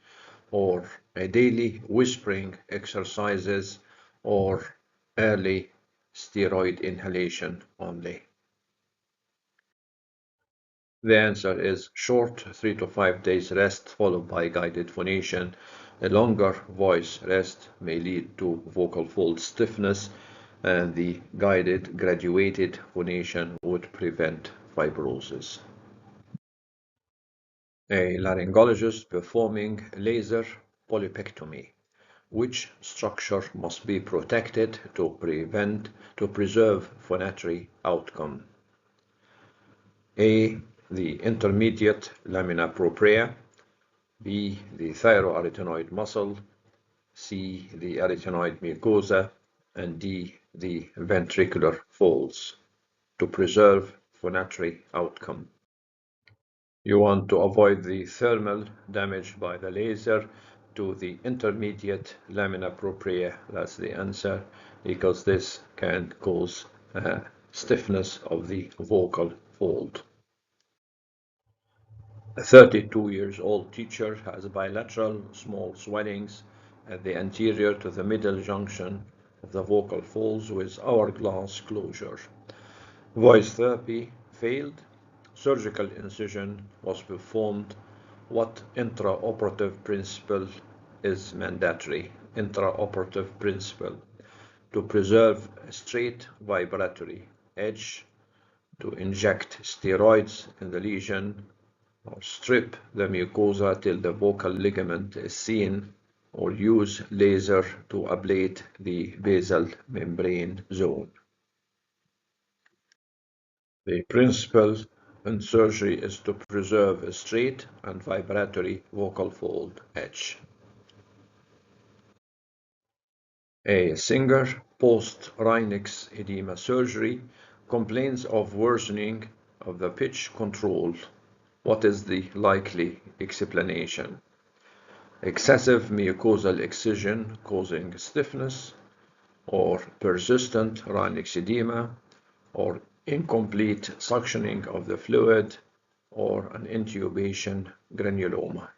or a daily whispering exercises, or early steroid inhalation only. The answer is short 3 to 5 days rest followed by guided phonation. A longer voice rest may lead to vocal fold stiffness, and the guided graduated phonation would prevent fibrosis. A laryngologist performing laser polypectomy. Which structure must be protected to preserve phonatory outcome? A. The intermediate lamina propria. B. The thyroarytenoid muscle. C. The arytenoid mucosa. And D. The ventricular folds to preserve phonatory outcome. You want to avoid the thermal damage by the laser to the intermediate lamina propria. That's the answer, because this can cause stiffness of the vocal fold. A 32-year-old teacher has bilateral small swellings at the anterior to the middle junction of the vocal folds with hourglass closure. Voice therapy failed. Surgical incision was performed. What intraoperative principle is mandatory? Intraoperative principle: to preserve a straight vibratory edge, to inject steroids in the lesion, or strip the mucosa till the vocal ligament is seen, or use laser to ablate the basal membrane zone. The principle in surgery is to preserve a straight and vibratory vocal fold edge. A singer post-Reinke's edema surgery complains of worsening of the pitch control. What is the likely explanation? Excessive mucosal excision causing stiffness, or persistent Reinke's edema, or incomplete suctioning of the fluid, or an intubation granuloma.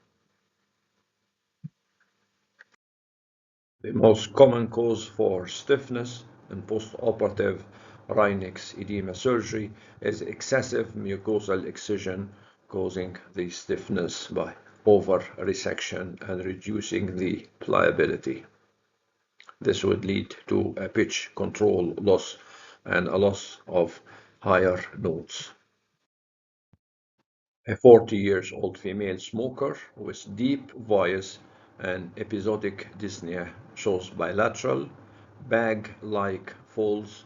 The most common cause for stiffness in postoperative Reinke's edema surgery is excessive mucosal excision, causing the stiffness by over-resection and reducing the pliability. This would lead to a pitch control loss and a loss of higher notes. A 40-year-old female smoker with deep voice and episodic dyspnea shows bilateral, bag-like folds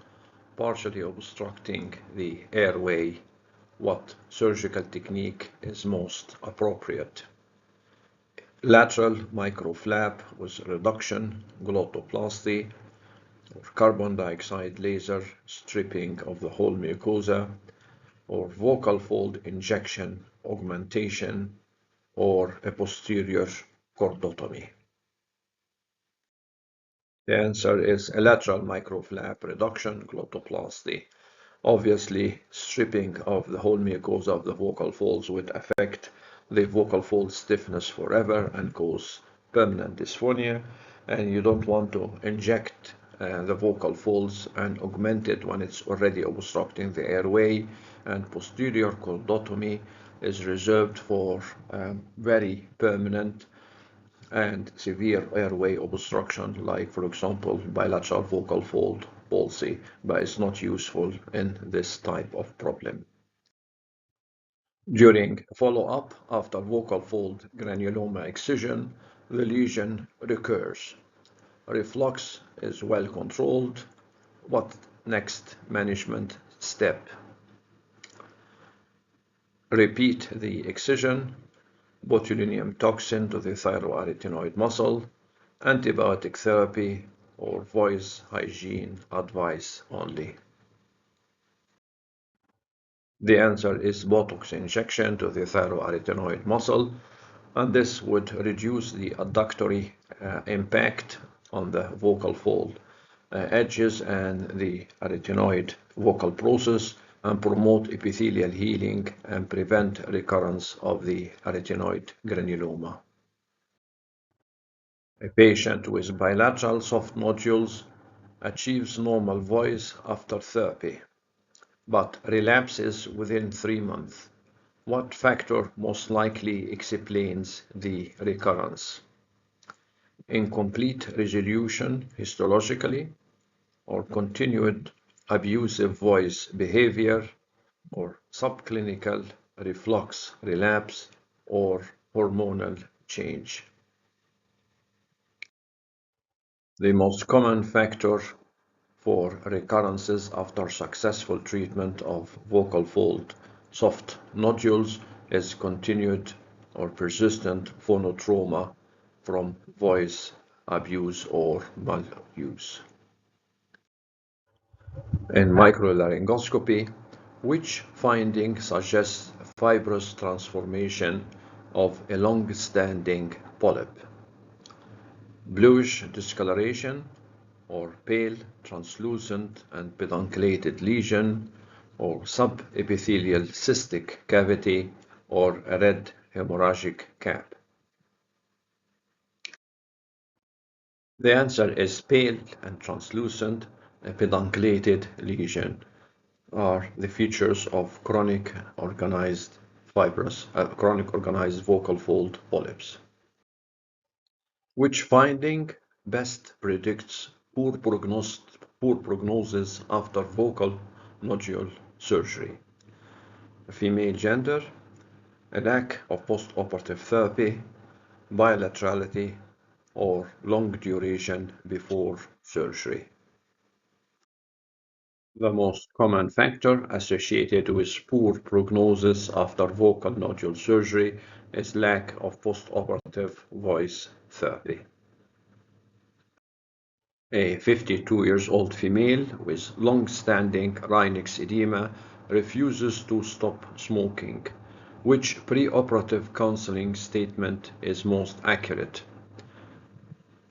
partially obstructing the airway. What surgical technique is most appropriate? Lateral microflap with reduction, glottoplasty, or carbon dioxide laser stripping of the whole mucosa, or vocal fold injection, augmentation, or a posterior chordotomy. The answer is a lateral microflap reduction, glottoplasty. Obviously, stripping of the whole mucosa of the vocal folds would affect the vocal fold stiffness forever and cause permanent dysphonia, and you don't want to inject the vocal folds and augment it when it's already obstructing the airway, and posterior chordotomy is reserved for very permanent and severe airway obstruction, like, for example, bilateral vocal fold palsy, but it's not useful in this type of problem. During follow-up after vocal fold granuloma excision, the lesion recurs. Reflux is well controlled. What next management step? Repeat the excision, botulinum toxin to the thyroarytenoid muscle, antibiotic therapy, or voice hygiene advice only. The answer is Botox injection to the thyroarytenoid muscle, and this would reduce the adductory impact on the vocal fold edges and the arytenoid vocal process, and promote epithelial healing and prevent recurrence of the arytenoid granuloma. A patient with bilateral soft nodules achieves normal voice after therapy, but relapses within 3 months. What factor most likely explains the recurrence? Incomplete resolution histologically, or continued abusive voice behavior, or subclinical reflux relapse, or hormonal change. The most common factor for recurrences after successful treatment of vocal fold soft nodules is continued or persistent phonotrauma from voice abuse or maluse. In microlaryngoscopy, which finding suggests fibrous transformation of a long-standing polyp? Bluish discoloration, or pale, translucent, and pedunculated lesion, or subepithelial cystic cavity, or a red hemorrhagic cap? The answer is pale and translucent. A pedunculated lesion are the features of chronic organized vocal fold polyps. Which finding best predicts poor prognosis after vocal nodule surgery? Female gender, a lack of postoperative therapy, bilaterality, or long duration before surgery. The most common factor associated with poor prognosis after vocal nodule surgery is lack of postoperative voice therapy. A 52-year-old female with long-standing Reinke's edema refuses to stop smoking. Which preoperative counseling statement is most accurate?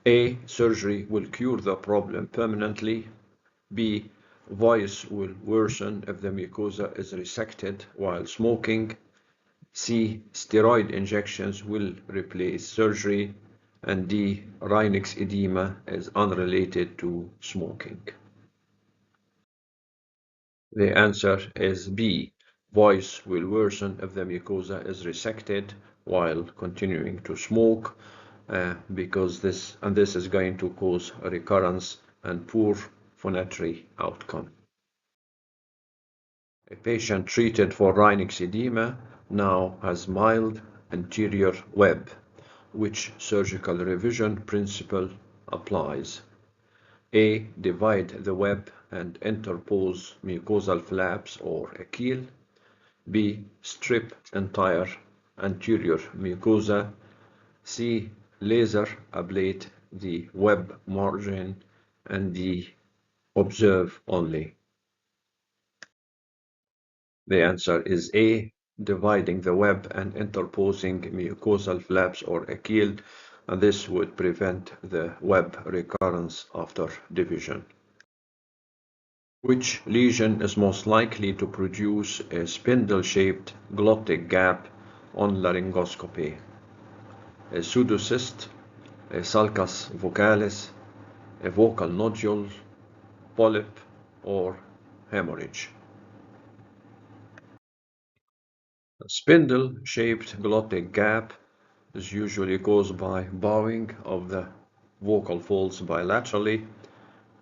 A. Surgery will cure the problem permanently. B. Voice will worsen if the mucosa is resected while smoking. C. Steroid injections will replace surgery. And D. Reinke's edema is unrelated to smoking. The answer is B. Voice will worsen if the mucosa is resected while continuing to smoke, because this is going to cause a recurrence and poor phonatory outcome. A patient treated for Reinke's edema now has mild anterior web. Which surgical revision principle applies? A. Divide the web and interpose mucosal flaps or a keel. B. Strip entire anterior mucosa. C. Laser ablate the web margin. And D. Observe only. The answer is A. Dividing the web and interposing mucosal flaps or a keel, and this would prevent the web recurrence after division. Which lesion is most likely to produce a spindle-shaped glottic gap on laryngoscopy? A pseudocyst, a sulcus vocalis, a vocal nodule, polyp, or hemorrhage? A spindle-shaped glottic gap is usually caused by bowing of the vocal folds bilaterally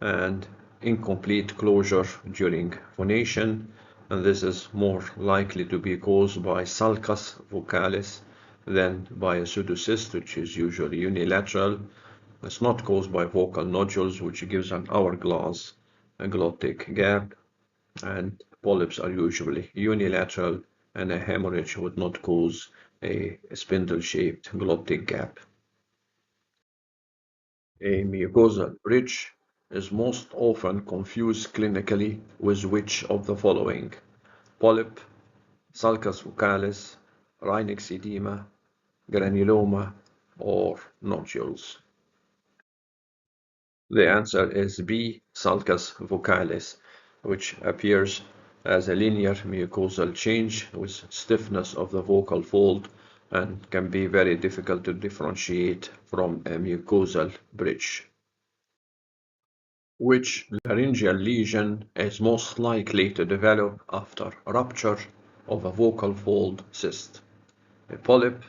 and incomplete closure during phonation, and this is more likely to be caused by sulcus vocalis than by a pseudocyst, which is usually unilateral. It's not caused by vocal nodules, which gives an hourglass glottic gap, and polyps are usually unilateral, and a hemorrhage would not cause a spindle-shaped glottic gap. A mucosal bridge is most often confused clinically with which of the following? Polyp, sulcus vocalis, Reinke's edema, granuloma, or nodules? The answer is B, sulcus vocalis, which appears as a linear mucosal change with stiffness of the vocal fold and can be very difficult to differentiate from a mucosal bridge. Which laryngeal lesion is most likely to develop after rupture of a vocal fold cyst? A polyp,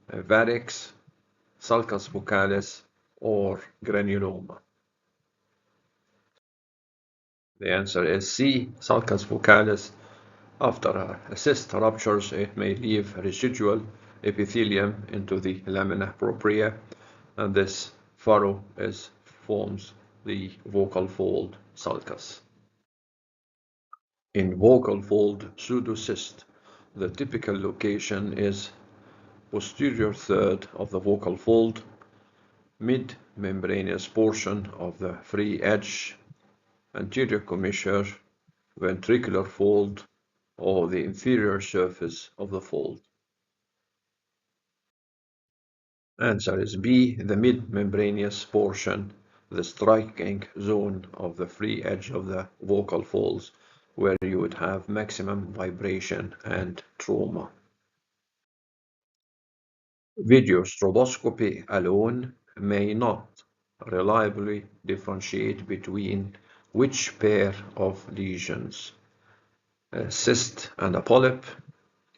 a varix, sulcus vocalis, or granuloma? The answer is C, sulcus vocalis. After a cyst ruptures, it may leave residual epithelium into the lamina propria, and this furrow forms the vocal fold sulcus. In vocal fold pseudocyst, the typical location is posterior third of the vocal fold, mid-membranous portion of the free edge, anterior commissure, ventricular fold, or the inferior surface of the fold. Answer is B, the mid-membranous portion, the striking zone of the free edge of the vocal folds, where you would have maximum vibration and trauma. Video stroboscopy alone may not reliably differentiate between which pair of lesions? A cyst and a polyp,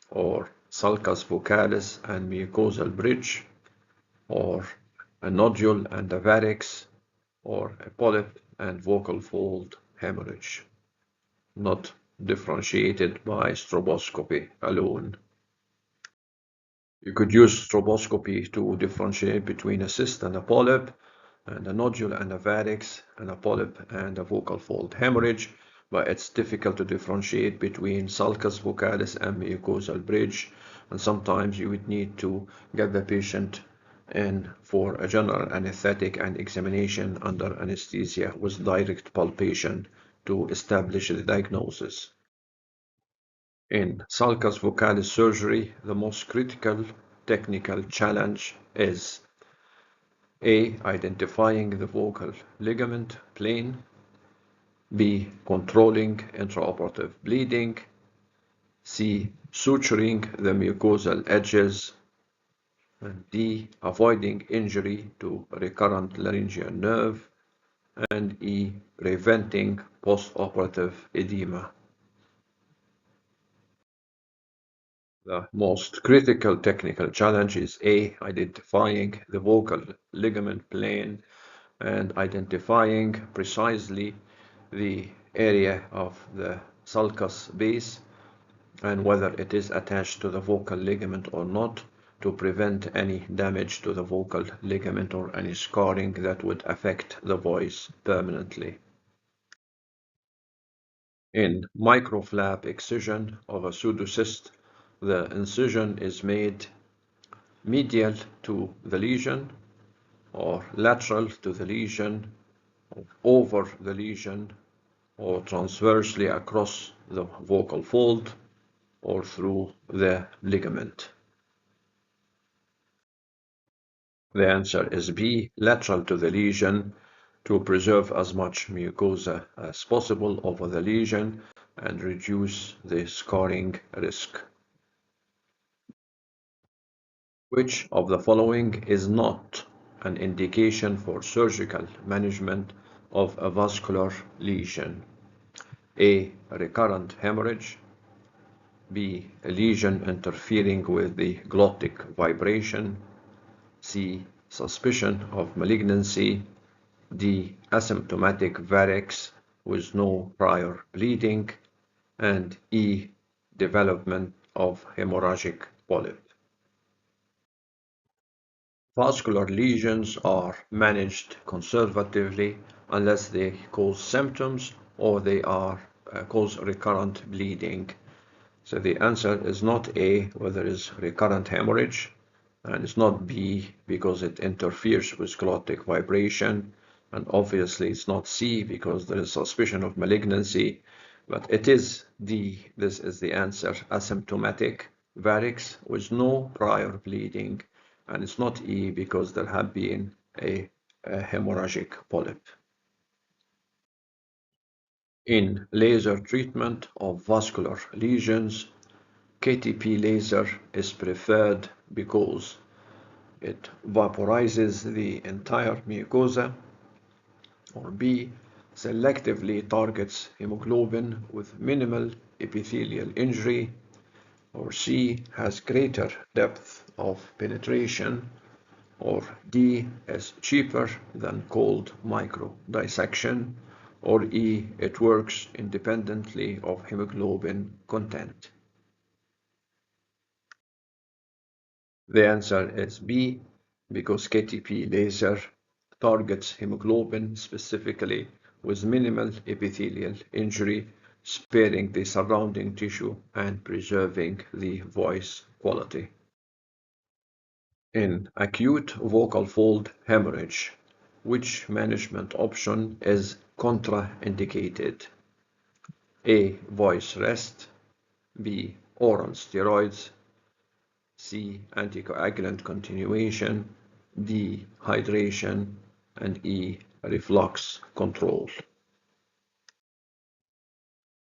or sulcus vocalis and mucosal bridge, or a nodule and a varix, or a polyp and vocal fold hemorrhage, not differentiated by stroboscopy alone. You could use stroboscopy to differentiate between a cyst and a polyp, and a nodule and a varix, and a polyp and a vocal fold hemorrhage, but it's difficult to differentiate between sulcus vocalis and mucosal bridge, and sometimes you would need to get the patient in for a general anesthetic and examination under anesthesia with direct palpation to establish the diagnosis. In sulcus vocalis surgery, the most critical technical challenge is A. Identifying the vocal ligament plane. B. Controlling intraoperative bleeding. C. Suturing the mucosal edges. And D. Avoiding injury to recurrent laryngeal nerve. And E. Preventing postoperative edema. The most critical technical challenge is A. Identifying the vocal ligament plane and identifying precisely the area of the sulcus base and whether it is attached to the vocal ligament or not, to prevent any damage to the vocal ligament or any scarring that would affect the voice permanently. In microflap excision of a pseudocyst, the incision is made medial to the lesion or lateral to the lesion, or over the lesion, or transversely across the vocal fold, or through the ligament. The answer is B, lateral to the lesion, to preserve as much mucosa as possible over the lesion and reduce the scarring risk. Which of the following is not an indication for surgical management of a vascular lesion? A. Recurrent hemorrhage. B. A lesion interfering with the glottic vibration. C. Suspicion of malignancy. D. Asymptomatic varix with no prior bleeding. And E. Development of hemorrhagic polyp. Vascular lesions are managed conservatively unless they cause symptoms or they cause recurrent bleeding. So the answer is not A, where there is recurrent hemorrhage, and it's not B because it interferes with glottic vibration, and obviously it's not C because there is suspicion of malignancy, but it is D. This is the answer, asymptomatic varix with no prior bleeding, and it's not E because there had been a hemorrhagic polyp. In laser treatment of vascular lesions, KTP laser is preferred because it vaporizes the entire mucosa, or B, selectively targets hemoglobin with minimal epithelial injury, or C, has greater depth of penetration, or D, is cheaper than cold microdissection, or E, it works independently of hemoglobin content. The answer is B, because KTP laser targets hemoglobin specifically with minimal epithelial injury, sparing the surrounding tissue and preserving the voice quality. In acute vocal fold hemorrhage, which management option is contraindicated? A. Voice rest. B. Oral steroids. C. Anticoagulant continuation. D. Hydration. And E. Reflux control.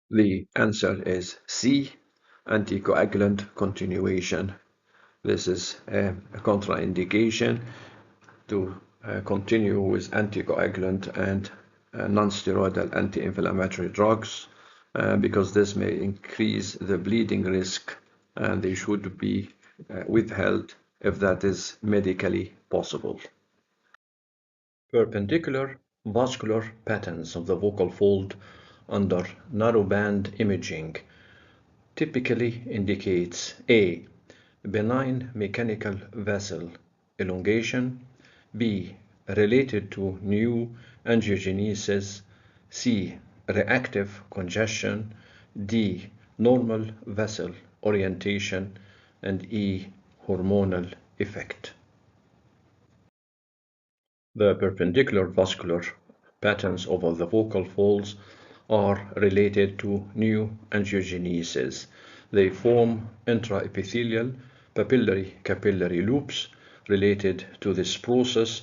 The answer is C. Anticoagulant continuation. This is a contraindication to continue with anticoagulant and non-steroidal anti-inflammatory drugs because this may increase the bleeding risk, and they should be withheld if that is medically possible. Perpendicular vascular patterns of the vocal fold under narrowband imaging typically indicates A. Benign mechanical vessel elongation, B. Related to new angiogenesis, C. Reactive congestion, D. Normal vessel orientation, and E. Hormonal effect. The perpendicular vascular patterns over the vocal folds are related to new angiogenesis. They form intraepithelial papillary capillary loops related to this process,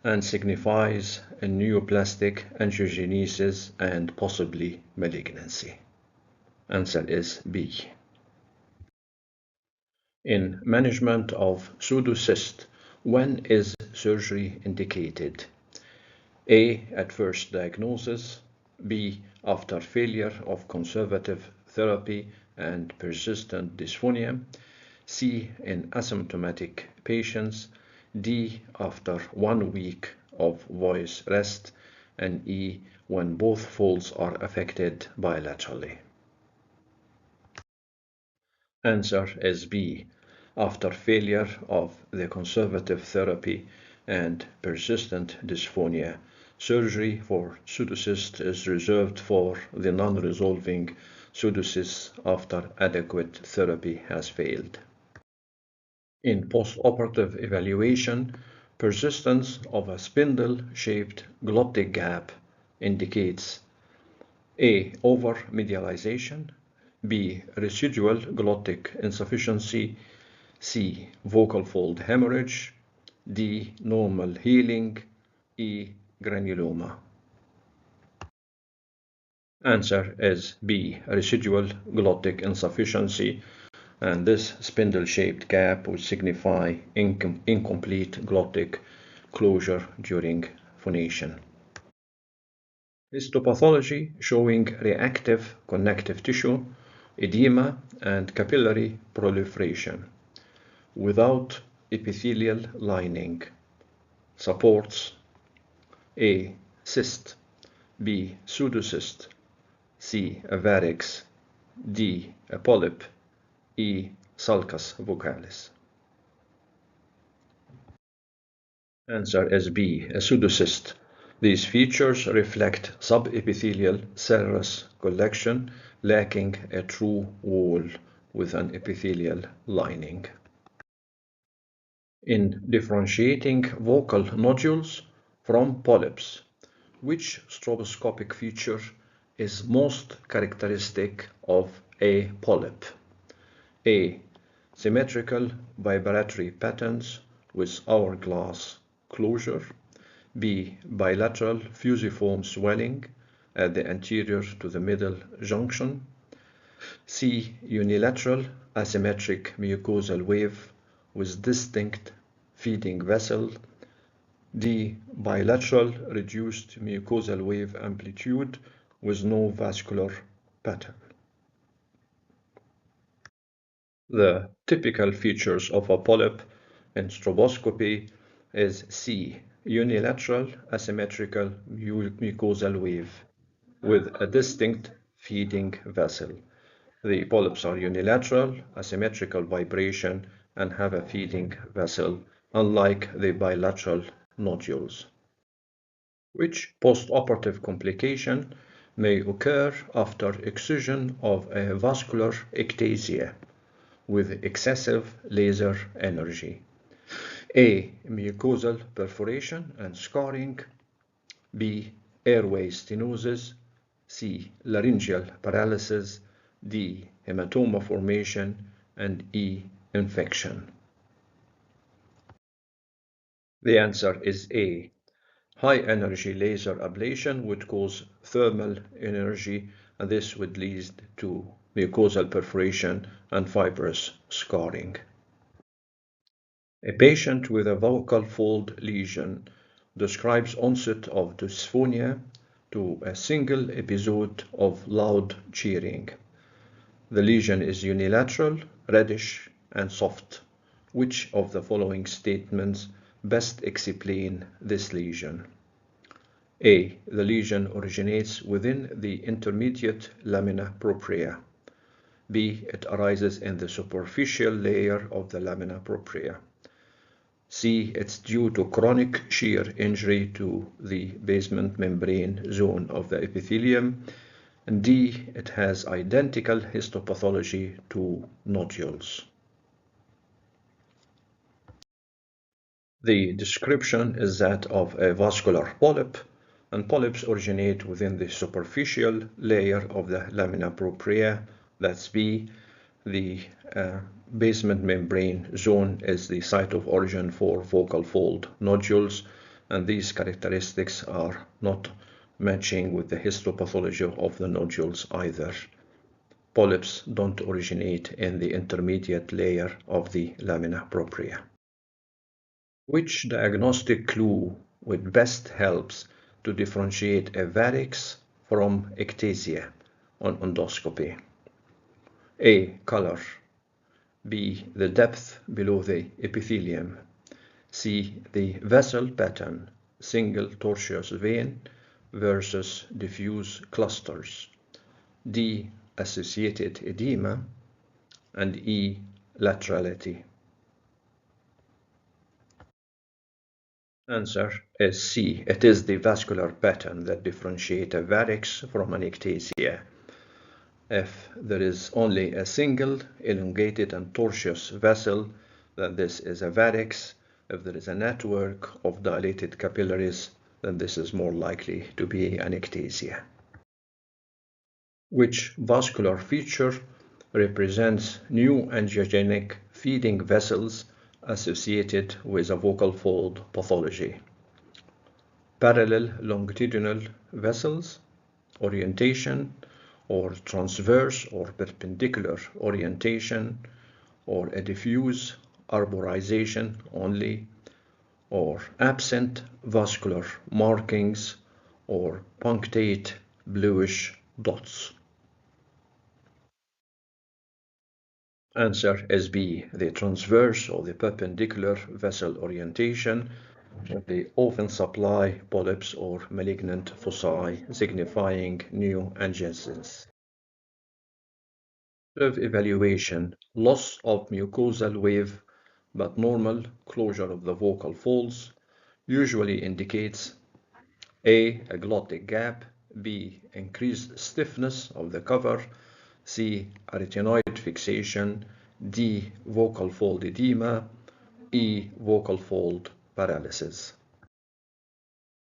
and signifies a neoplastic angiogenesis and possibly malignancy. Answer is B. In management of pseudocyst, when is surgery indicated? A. At first diagnosis. B. After failure of conservative therapy and persistent dysphonia. C. In asymptomatic patients. D. After 1 week of voice rest. And E. When both folds are affected bilaterally. Answer is B. After failure of the conservative therapy and persistent dysphonia, surgery for pseudocyst is reserved for the non-resolving pseudocysts after adequate therapy has failed. In postoperative evaluation, persistence of a spindle-shaped glottic gap indicates A. Over-medialization, B. Residual glottic insufficiency, C. Vocal fold hemorrhage, D. Normal healing, E. Granuloma. Answer is B. Residual glottic insufficiency, and this spindle-shaped gap would signify incomplete glottic closure during phonation. Histopathology showing reactive connective tissue, edema, and capillary proliferation without epithelial lining supports A. Cyst, B. Pseudocyst, C. A varix, D. A polyp, E. Sulcus vocalis. Answer is B. A pseudocyst. These features reflect subepithelial serous collection lacking a true wall with an epithelial lining. In differentiating vocal nodules from polyps, which stroboscopic feature is most characteristic of a polyp? A. Symmetrical vibratory patterns with hourglass closure. B. Bilateral fusiform swelling at the anterior to the middle junction. C. Unilateral asymmetric mucosal wave with distinct feeding vessel. D. Bilateral reduced mucosal wave amplitude with no vascular pattern. The typical features of a polyp in stroboscopy is C. Unilateral asymmetrical mucosal wave with a distinct feeding vessel. The polyps are unilateral, asymmetrical vibration, and have a feeding vessel, unlike the bilateral nodules. Which postoperative complication may occur after excision of a vascular ectasia with excessive laser energy? A. Mucosal perforation and scarring. B. Airway stenosis. C. Laryngeal paralysis. D. Hematoma formation. And E. Infection. The answer is A. High energy laser ablation would cause thermal energy, and this would lead to mucosal perforation and fibrous scarring. A patient with a vocal fold lesion describes onset of dysphonia to a single episode of loud cheering. The lesion is unilateral, reddish, and soft. Which of the following statements best explain this lesion? A. The lesion originates within the intermediate lamina propria. B. It arises in the superficial layer of the lamina propria. C. It's due to chronic shear injury to the basement membrane zone of the epithelium. And D. It has identical histopathology to nodules. The description is that of a vascular polyp, and polyps originate within the superficial layer of the lamina propria. That's B. The basement membrane zone is the site of origin for vocal fold nodules, and these characteristics are not matching with the histopathology of the nodules either. Polyps don't originate in the intermediate layer of the lamina propria. Which diagnostic clue would best helps to differentiate a varix from ectasia on endoscopy? A. Color. B. The depth below the epithelium. C. The vessel pattern, single tortuous vein versus diffuse clusters. D. Associated edema. And E. Laterality. Answer is C. It is the vascular pattern that differentiates a varix from an ectasia. If there is only a single elongated and tortuous vessel, then this is a varix. If there is a network of dilated capillaries, then this is more likely to be an ectasia. Which vascular feature represents new angiogenic feeding vessels associated with a vocal fold pathology? Parallel longitudinal vessels, orientation, or transverse or perpendicular orientation, or a diffuse arborization only, or absent vascular markings, or punctate bluish dots. Answer is B, the transverse or the perpendicular vessel orientation. They often supply polyps or malignant foci, signifying new angiogenesis. Evaluation: loss of mucosal wave but normal closure of the vocal folds usually indicates A. A glottic gap, B. Increased stiffness of the cover, C. Arytenoid fixation, D. Vocal fold edema, E. Vocal fold paralysis.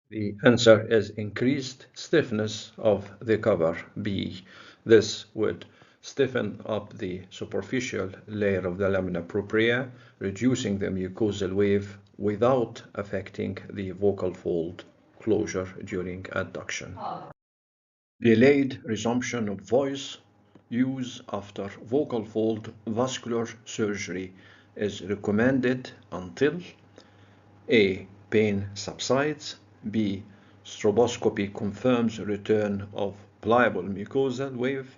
The answer is increased stiffness of the cover, B. This would stiffen up the superficial layer of the lamina propria, reducing the mucosal wave without affecting the vocal fold closure during adduction. Delayed resumption of voice use after vocal fold vascular surgery is recommended until A. Pain subsides, B. Stroboscopy confirms return of pliable mucosal wave,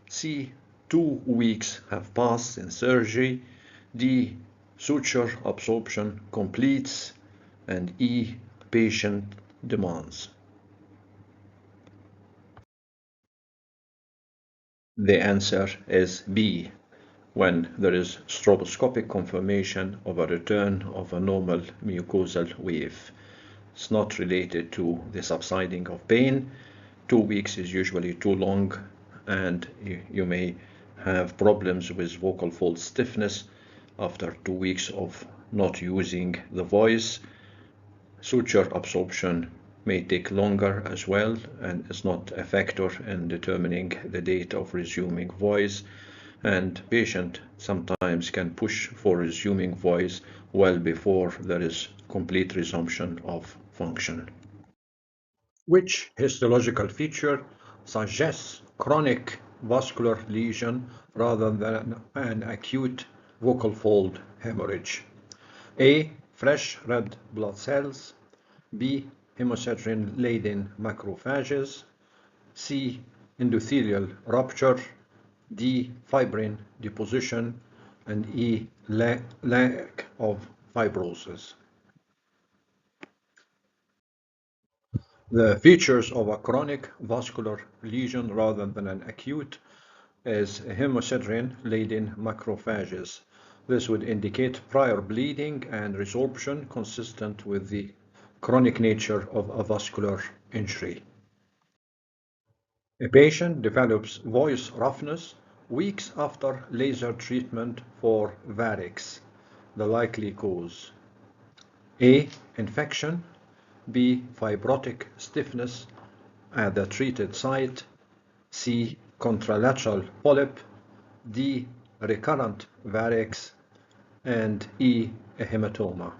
C. 2 weeks have passed since surgery, D. Suture absorption completes, and E. Patient demands. The answer is B, when there is stroboscopic confirmation of a return of a normal mucosal wave. It's not related to the subsiding of pain. 2 weeks is usually too long, and you may have problems with vocal fold stiffness after 2 weeks of not using the voice. Suture absorption may take longer as well, and is not a factor in determining the date of resuming voice, and patient sometimes can push for resuming voice well before there is complete resumption of function. Which histological feature suggests chronic vascular lesion rather than an acute vocal fold hemorrhage? A. Fresh red blood cells, B. Hemosiderin-laden macrophages, C. Endothelial rupture, D. Fibrin deposition, and E. Lack of fibrosis. The features of a chronic vascular lesion rather than an acute is hemosiderin-laden macrophages. This would indicate prior bleeding and resorption consistent with the chronic nature of a vascular injury. A patient develops voice roughness weeks after laser treatment for varix. The likely cause: A. Infection, B. Fibrotic stiffness at the treated site, C. Contralateral polyp, D. Recurrent varix, and E. A hematoma.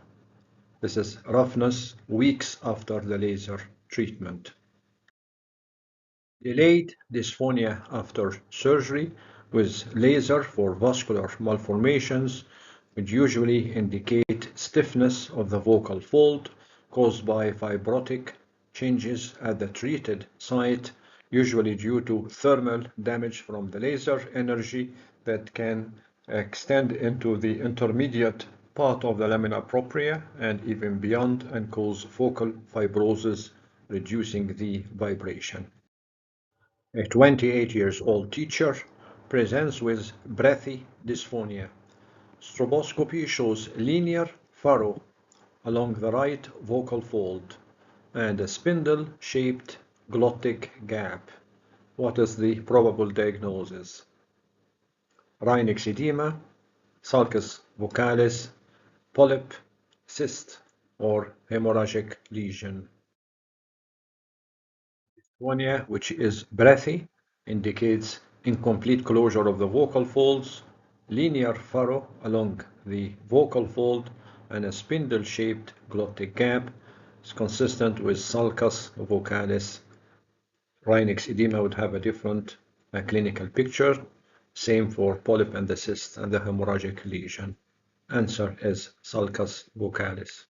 This is roughness weeks after the laser treatment. Delayed dysphonia after surgery with laser for vascular malformations would usually indicate stiffness of the vocal fold caused by fibrotic changes at the treated site, usually due to thermal damage from the laser energy that can extend into the intermediate part of the lamina propria and even beyond and cause focal fibrosis, reducing the vibration. A 28 years old teacher presents with breathy dysphonia. Stroboscopy shows linear furrow along the right vocal fold and a spindle-shaped glottic gap. What is the probable diagnosis? Reinke's edema, sulcus vocalis, polyp, cyst, or hemorrhagic lesion. Dysphonia, which is breathy, indicates incomplete closure of the vocal folds, linear furrow along the vocal fold, and a spindle-shaped glottic gap is consistent with sulcus vocalis. Reinke's edema would have a different clinical picture. Same for polyp and the cyst and the hemorrhagic lesion. Answer is sulcus vocalis.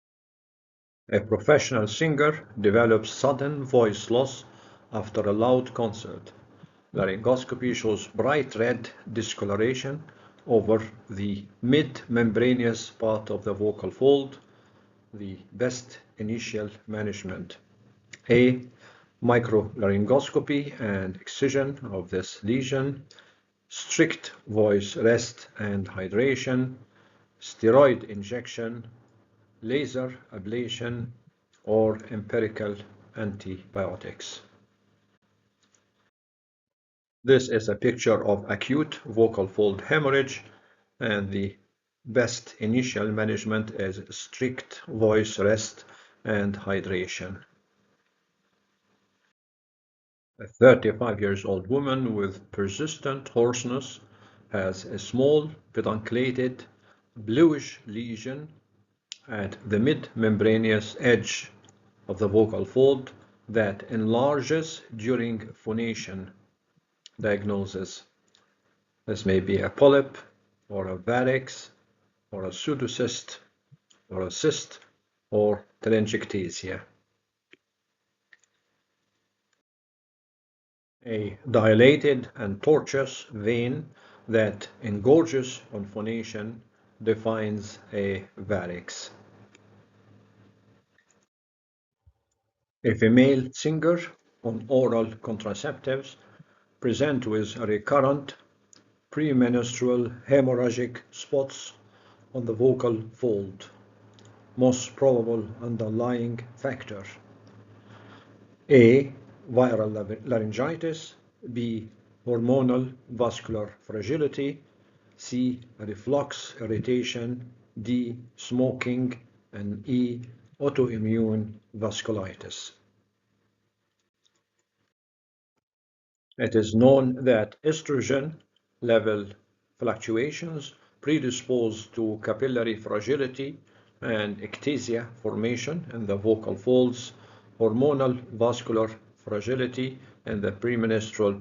A professional singer develops sudden voice loss after a loud concert. Laryngoscopy shows bright red discoloration over the mid-membranous part of the vocal fold. The best initial management: A. Microlaryngoscopy and excision of this lesion, strict voice rest and hydration, steroid injection, laser ablation, or empirical antibiotics. This is a picture of acute vocal fold hemorrhage, and the best initial management is strict voice rest and hydration. A 35 years old woman with persistent hoarseness has a small pedunculated bluish lesion at the mid-membranous edge of the vocal fold that enlarges during phonation. Diagnosis: this may be a polyp or a varix or a pseudocyst or a cyst or telangiectasia. A dilated and tortuous vein that engorges on phonation defines a varix. A female singer on oral contraceptives presents with recurrent premenstrual hemorrhagic spots on the vocal fold. Most probable underlying factor: A. Viral laryngitis, B. Hormonal vascular fragility, C. Reflux irritation, D. Smoking, and E. Autoimmune vasculitis. It is known that estrogen level fluctuations predispose to capillary fragility and ectasia formation in the vocal folds. Hormonal vascular fragility in the premenstrual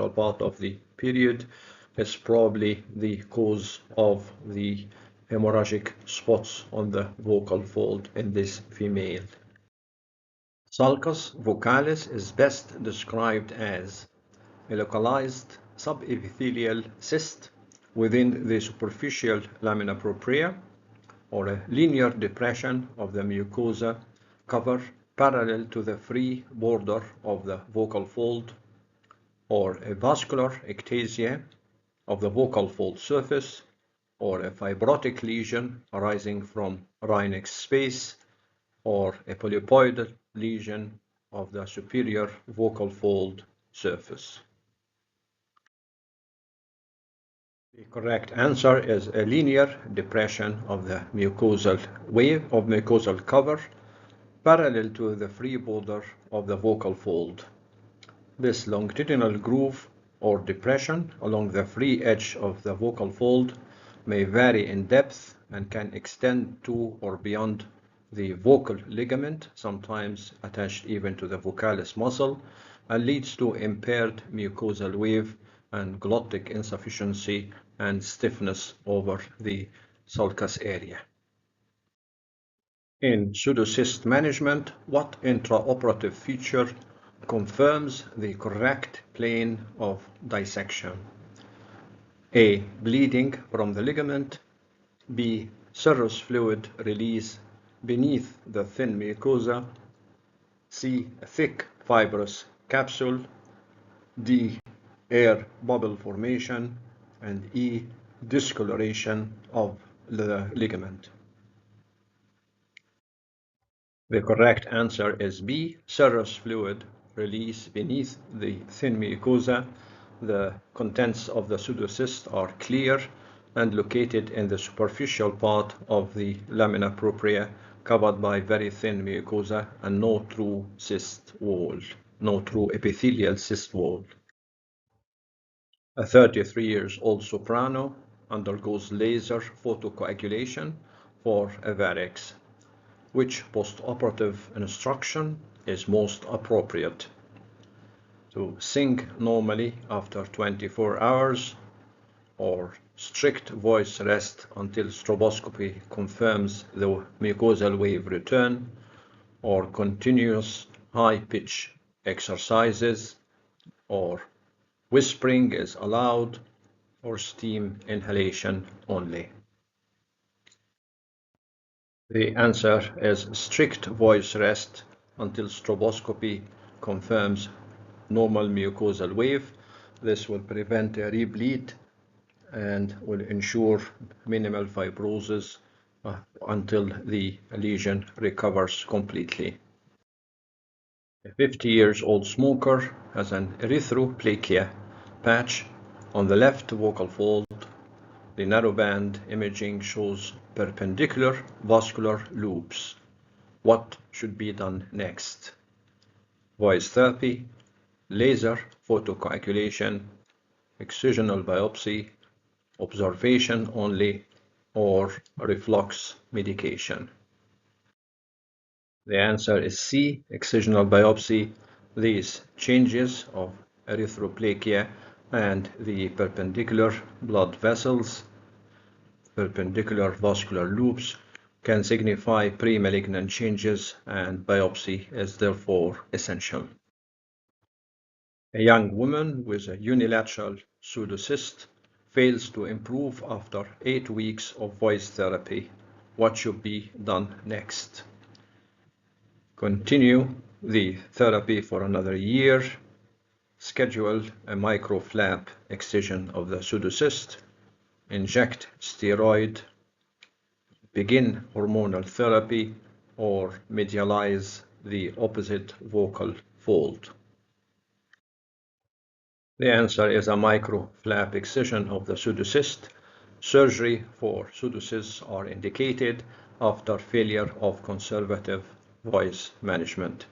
part of the period is probably the cause of the hemorrhagic spots on the vocal fold in this female. Sulcus vocalis is best described as a localized subepithelial cyst within the superficial lamina propria, or a linear depression of the mucosa cover parallel to the free border of the vocal fold, or a vascular ectasia of the vocal fold surface, or a fibrotic lesion arising from Reinke's space, or a polypoid lesion of the superior vocal fold surface. The correct answer is a linear depression of the mucosal wave of mucosal cover parallel to the free border of the vocal fold. This longitudinal groove or depression along the free edge of the vocal fold may vary in depth and can extend to or beyond the vocal ligament, sometimes attached even to the vocalis muscle, and leads to impaired mucosal wave and glottic insufficiency and stiffness over the sulcus area. In pseudocyst management, what intraoperative feature confirms the correct plane of dissection? A. Bleeding from the ligament. B. Serous fluid release beneath the thin mucosa. C. Thick fibrous capsule. D. Air bubble formation. And E. Discoloration of the ligament. The correct answer is B. Serous fluid release beneath the thin mucosa. The contents of the pseudocyst are clear and located in the superficial part of the lamina propria, covered by very thin mucosa and no true cyst wall, no true epithelial cyst wall. A 33-year-old soprano undergoes laser photocoagulation for a varix. Which post-operative instruction is most appropriate? To sing normally after 24 hours, or strict voice rest until stroboscopy confirms the mucosal wave return, or continuous high-pitch exercises, or whispering is allowed, or steam inhalation only. The answer is strict voice rest until stroboscopy confirms normal mucosal wave. This will prevent a rebleed and will ensure minimal fibrosis until the lesion recovers completely. A 50-year-old smoker has an erythroplakia patch on the left vocal fold. The narrowband imaging shows perpendicular vascular loops. What should be done next? Voice therapy, laser photocoagulation, excisional biopsy, observation only, or reflux medication? The answer is C, excisional biopsy. These changes of erythroplakia and the perpendicular blood vessels, perpendicular vascular loops, can signify pre-malignant changes, and biopsy is therefore essential. A young woman with a unilateral pseudocyst fails to improve after 8 weeks of voice therapy. What should be done next? Continue the therapy for another year. Schedule a microflap excision of the pseudocyst. Inject steroid. Begin hormonal therapy, or medialize the opposite vocal fold. The answer is a microflap excision of the pseudocyst. Surgery for pseudocysts are indicated after failure of conservative voice management.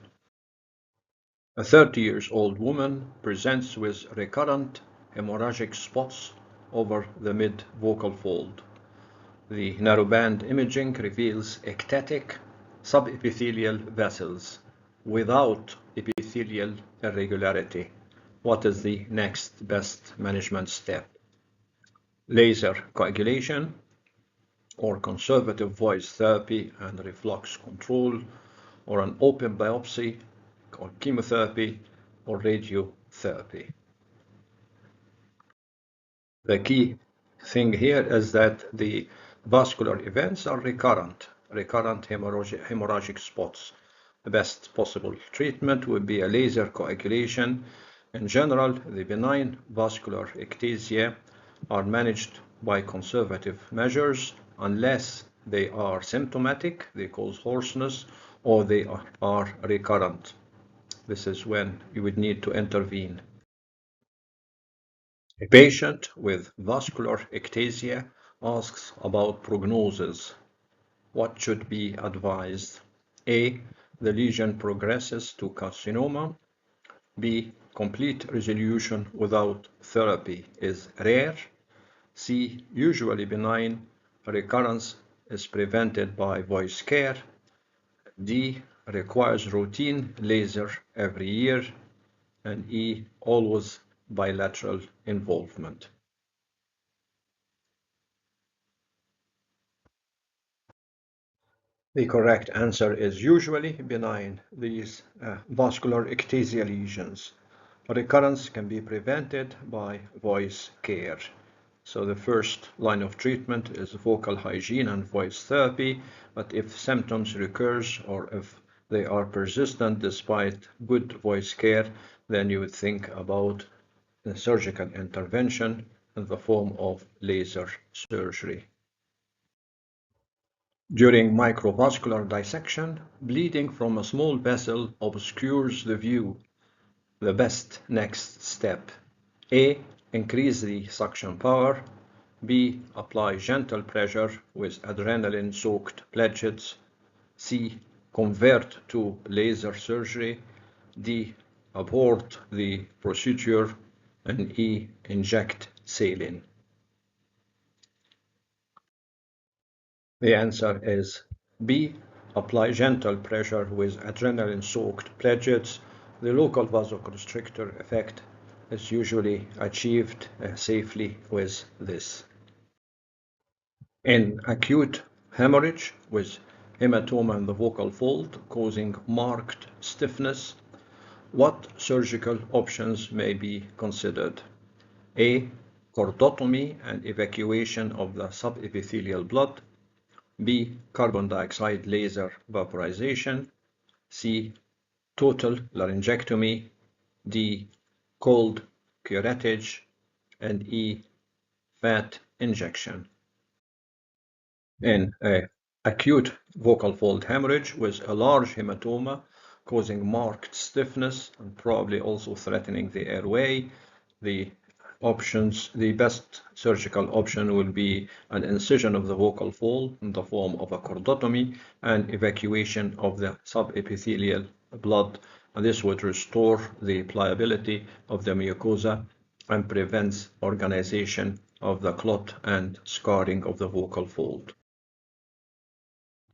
A 30-year-old woman presents with recurrent hemorrhagic spots over the mid-vocal fold. The narrowband imaging reveals ectatic subepithelial vessels without epithelial irregularity. What is the next best management step? Laser coagulation, or conservative voice therapy and reflux control, or an open biopsy, or chemotherapy, or radiotherapy? The key thing here is that the vascular events are recurrent hemorrhagic spots. The best possible treatment would be a laser coagulation. In general, the benign vascular ectasia are managed by conservative measures unless they are symptomatic, they cause hoarseness, or they are recurrent. This is when you would need to intervene. A patient with vascular ectasia asks about prognosis. What should be advised? A. The lesion progresses to carcinoma. B. Complete resolution without therapy is rare. C. Usually benign. recurrence is prevented by voice care. D, requires routine laser every year. And E, always bilateral involvement. The correct answer is usually benign, these vascular ectasia lesions. Recurrence can be prevented by voice care. So the first line of treatment is vocal hygiene and voice therapy, but if symptoms recurs or if they are persistent despite good voice care, then you would think about the surgical intervention in the form of laser surgery. During microvascular dissection, bleeding from a small vessel obscures the view. The best next step: A, increase the suction power. B, apply gentle pressure with adrenaline-soaked pledgets. C, convert to laser surgery. D, abort the procedure. And E, inject saline. The answer is B, apply gentle pressure with adrenaline-soaked pledgets. The local vasoconstrictor effect is usually achieved safely with this. In acute hemorrhage with hematoma in the vocal fold causing marked stiffness, what surgical options may be considered? A, cordotomy and evacuation of the subepithelial blood. B, carbon dioxide laser vaporization. C, total laryngectomy. D, cold curettage. And E, fat injection. In acute vocal fold hemorrhage with a large hematoma causing marked stiffness and probably also threatening the airway, the best surgical option will be an incision of the vocal fold in the form of a cordotomy and evacuation of the subepithelial blood. And this would restore the pliability of the mucosa and prevents organization of the clot and scarring of the vocal fold.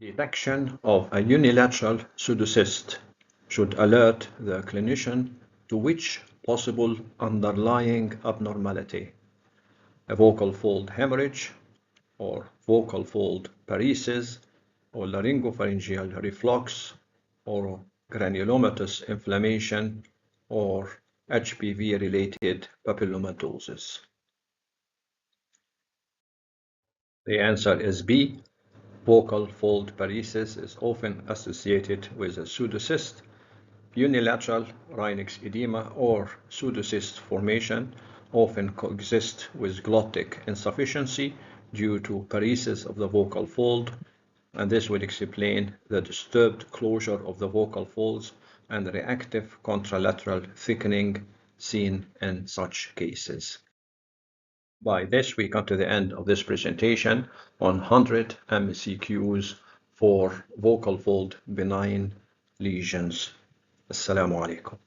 Detection of a unilateral pseudocyst should alert the clinician to which possible underlying abnormality: a vocal fold hemorrhage, or vocal fold paresis, or laryngopharyngeal reflux, or granulomatous inflammation, or HPV-related papillomatosis. The answer is B. Vocal fold paresis is often associated with a pseudocyst. Unilateral Reinke's edema or pseudocyst formation often coexist with glottic insufficiency due to paresis of the vocal fold, and this would explain the disturbed closure of the vocal folds and reactive contralateral thickening seen in such cases. By this, we come to the end of this presentation on 100 MCQs for vocal fold benign lesions. Assalamu alaikum.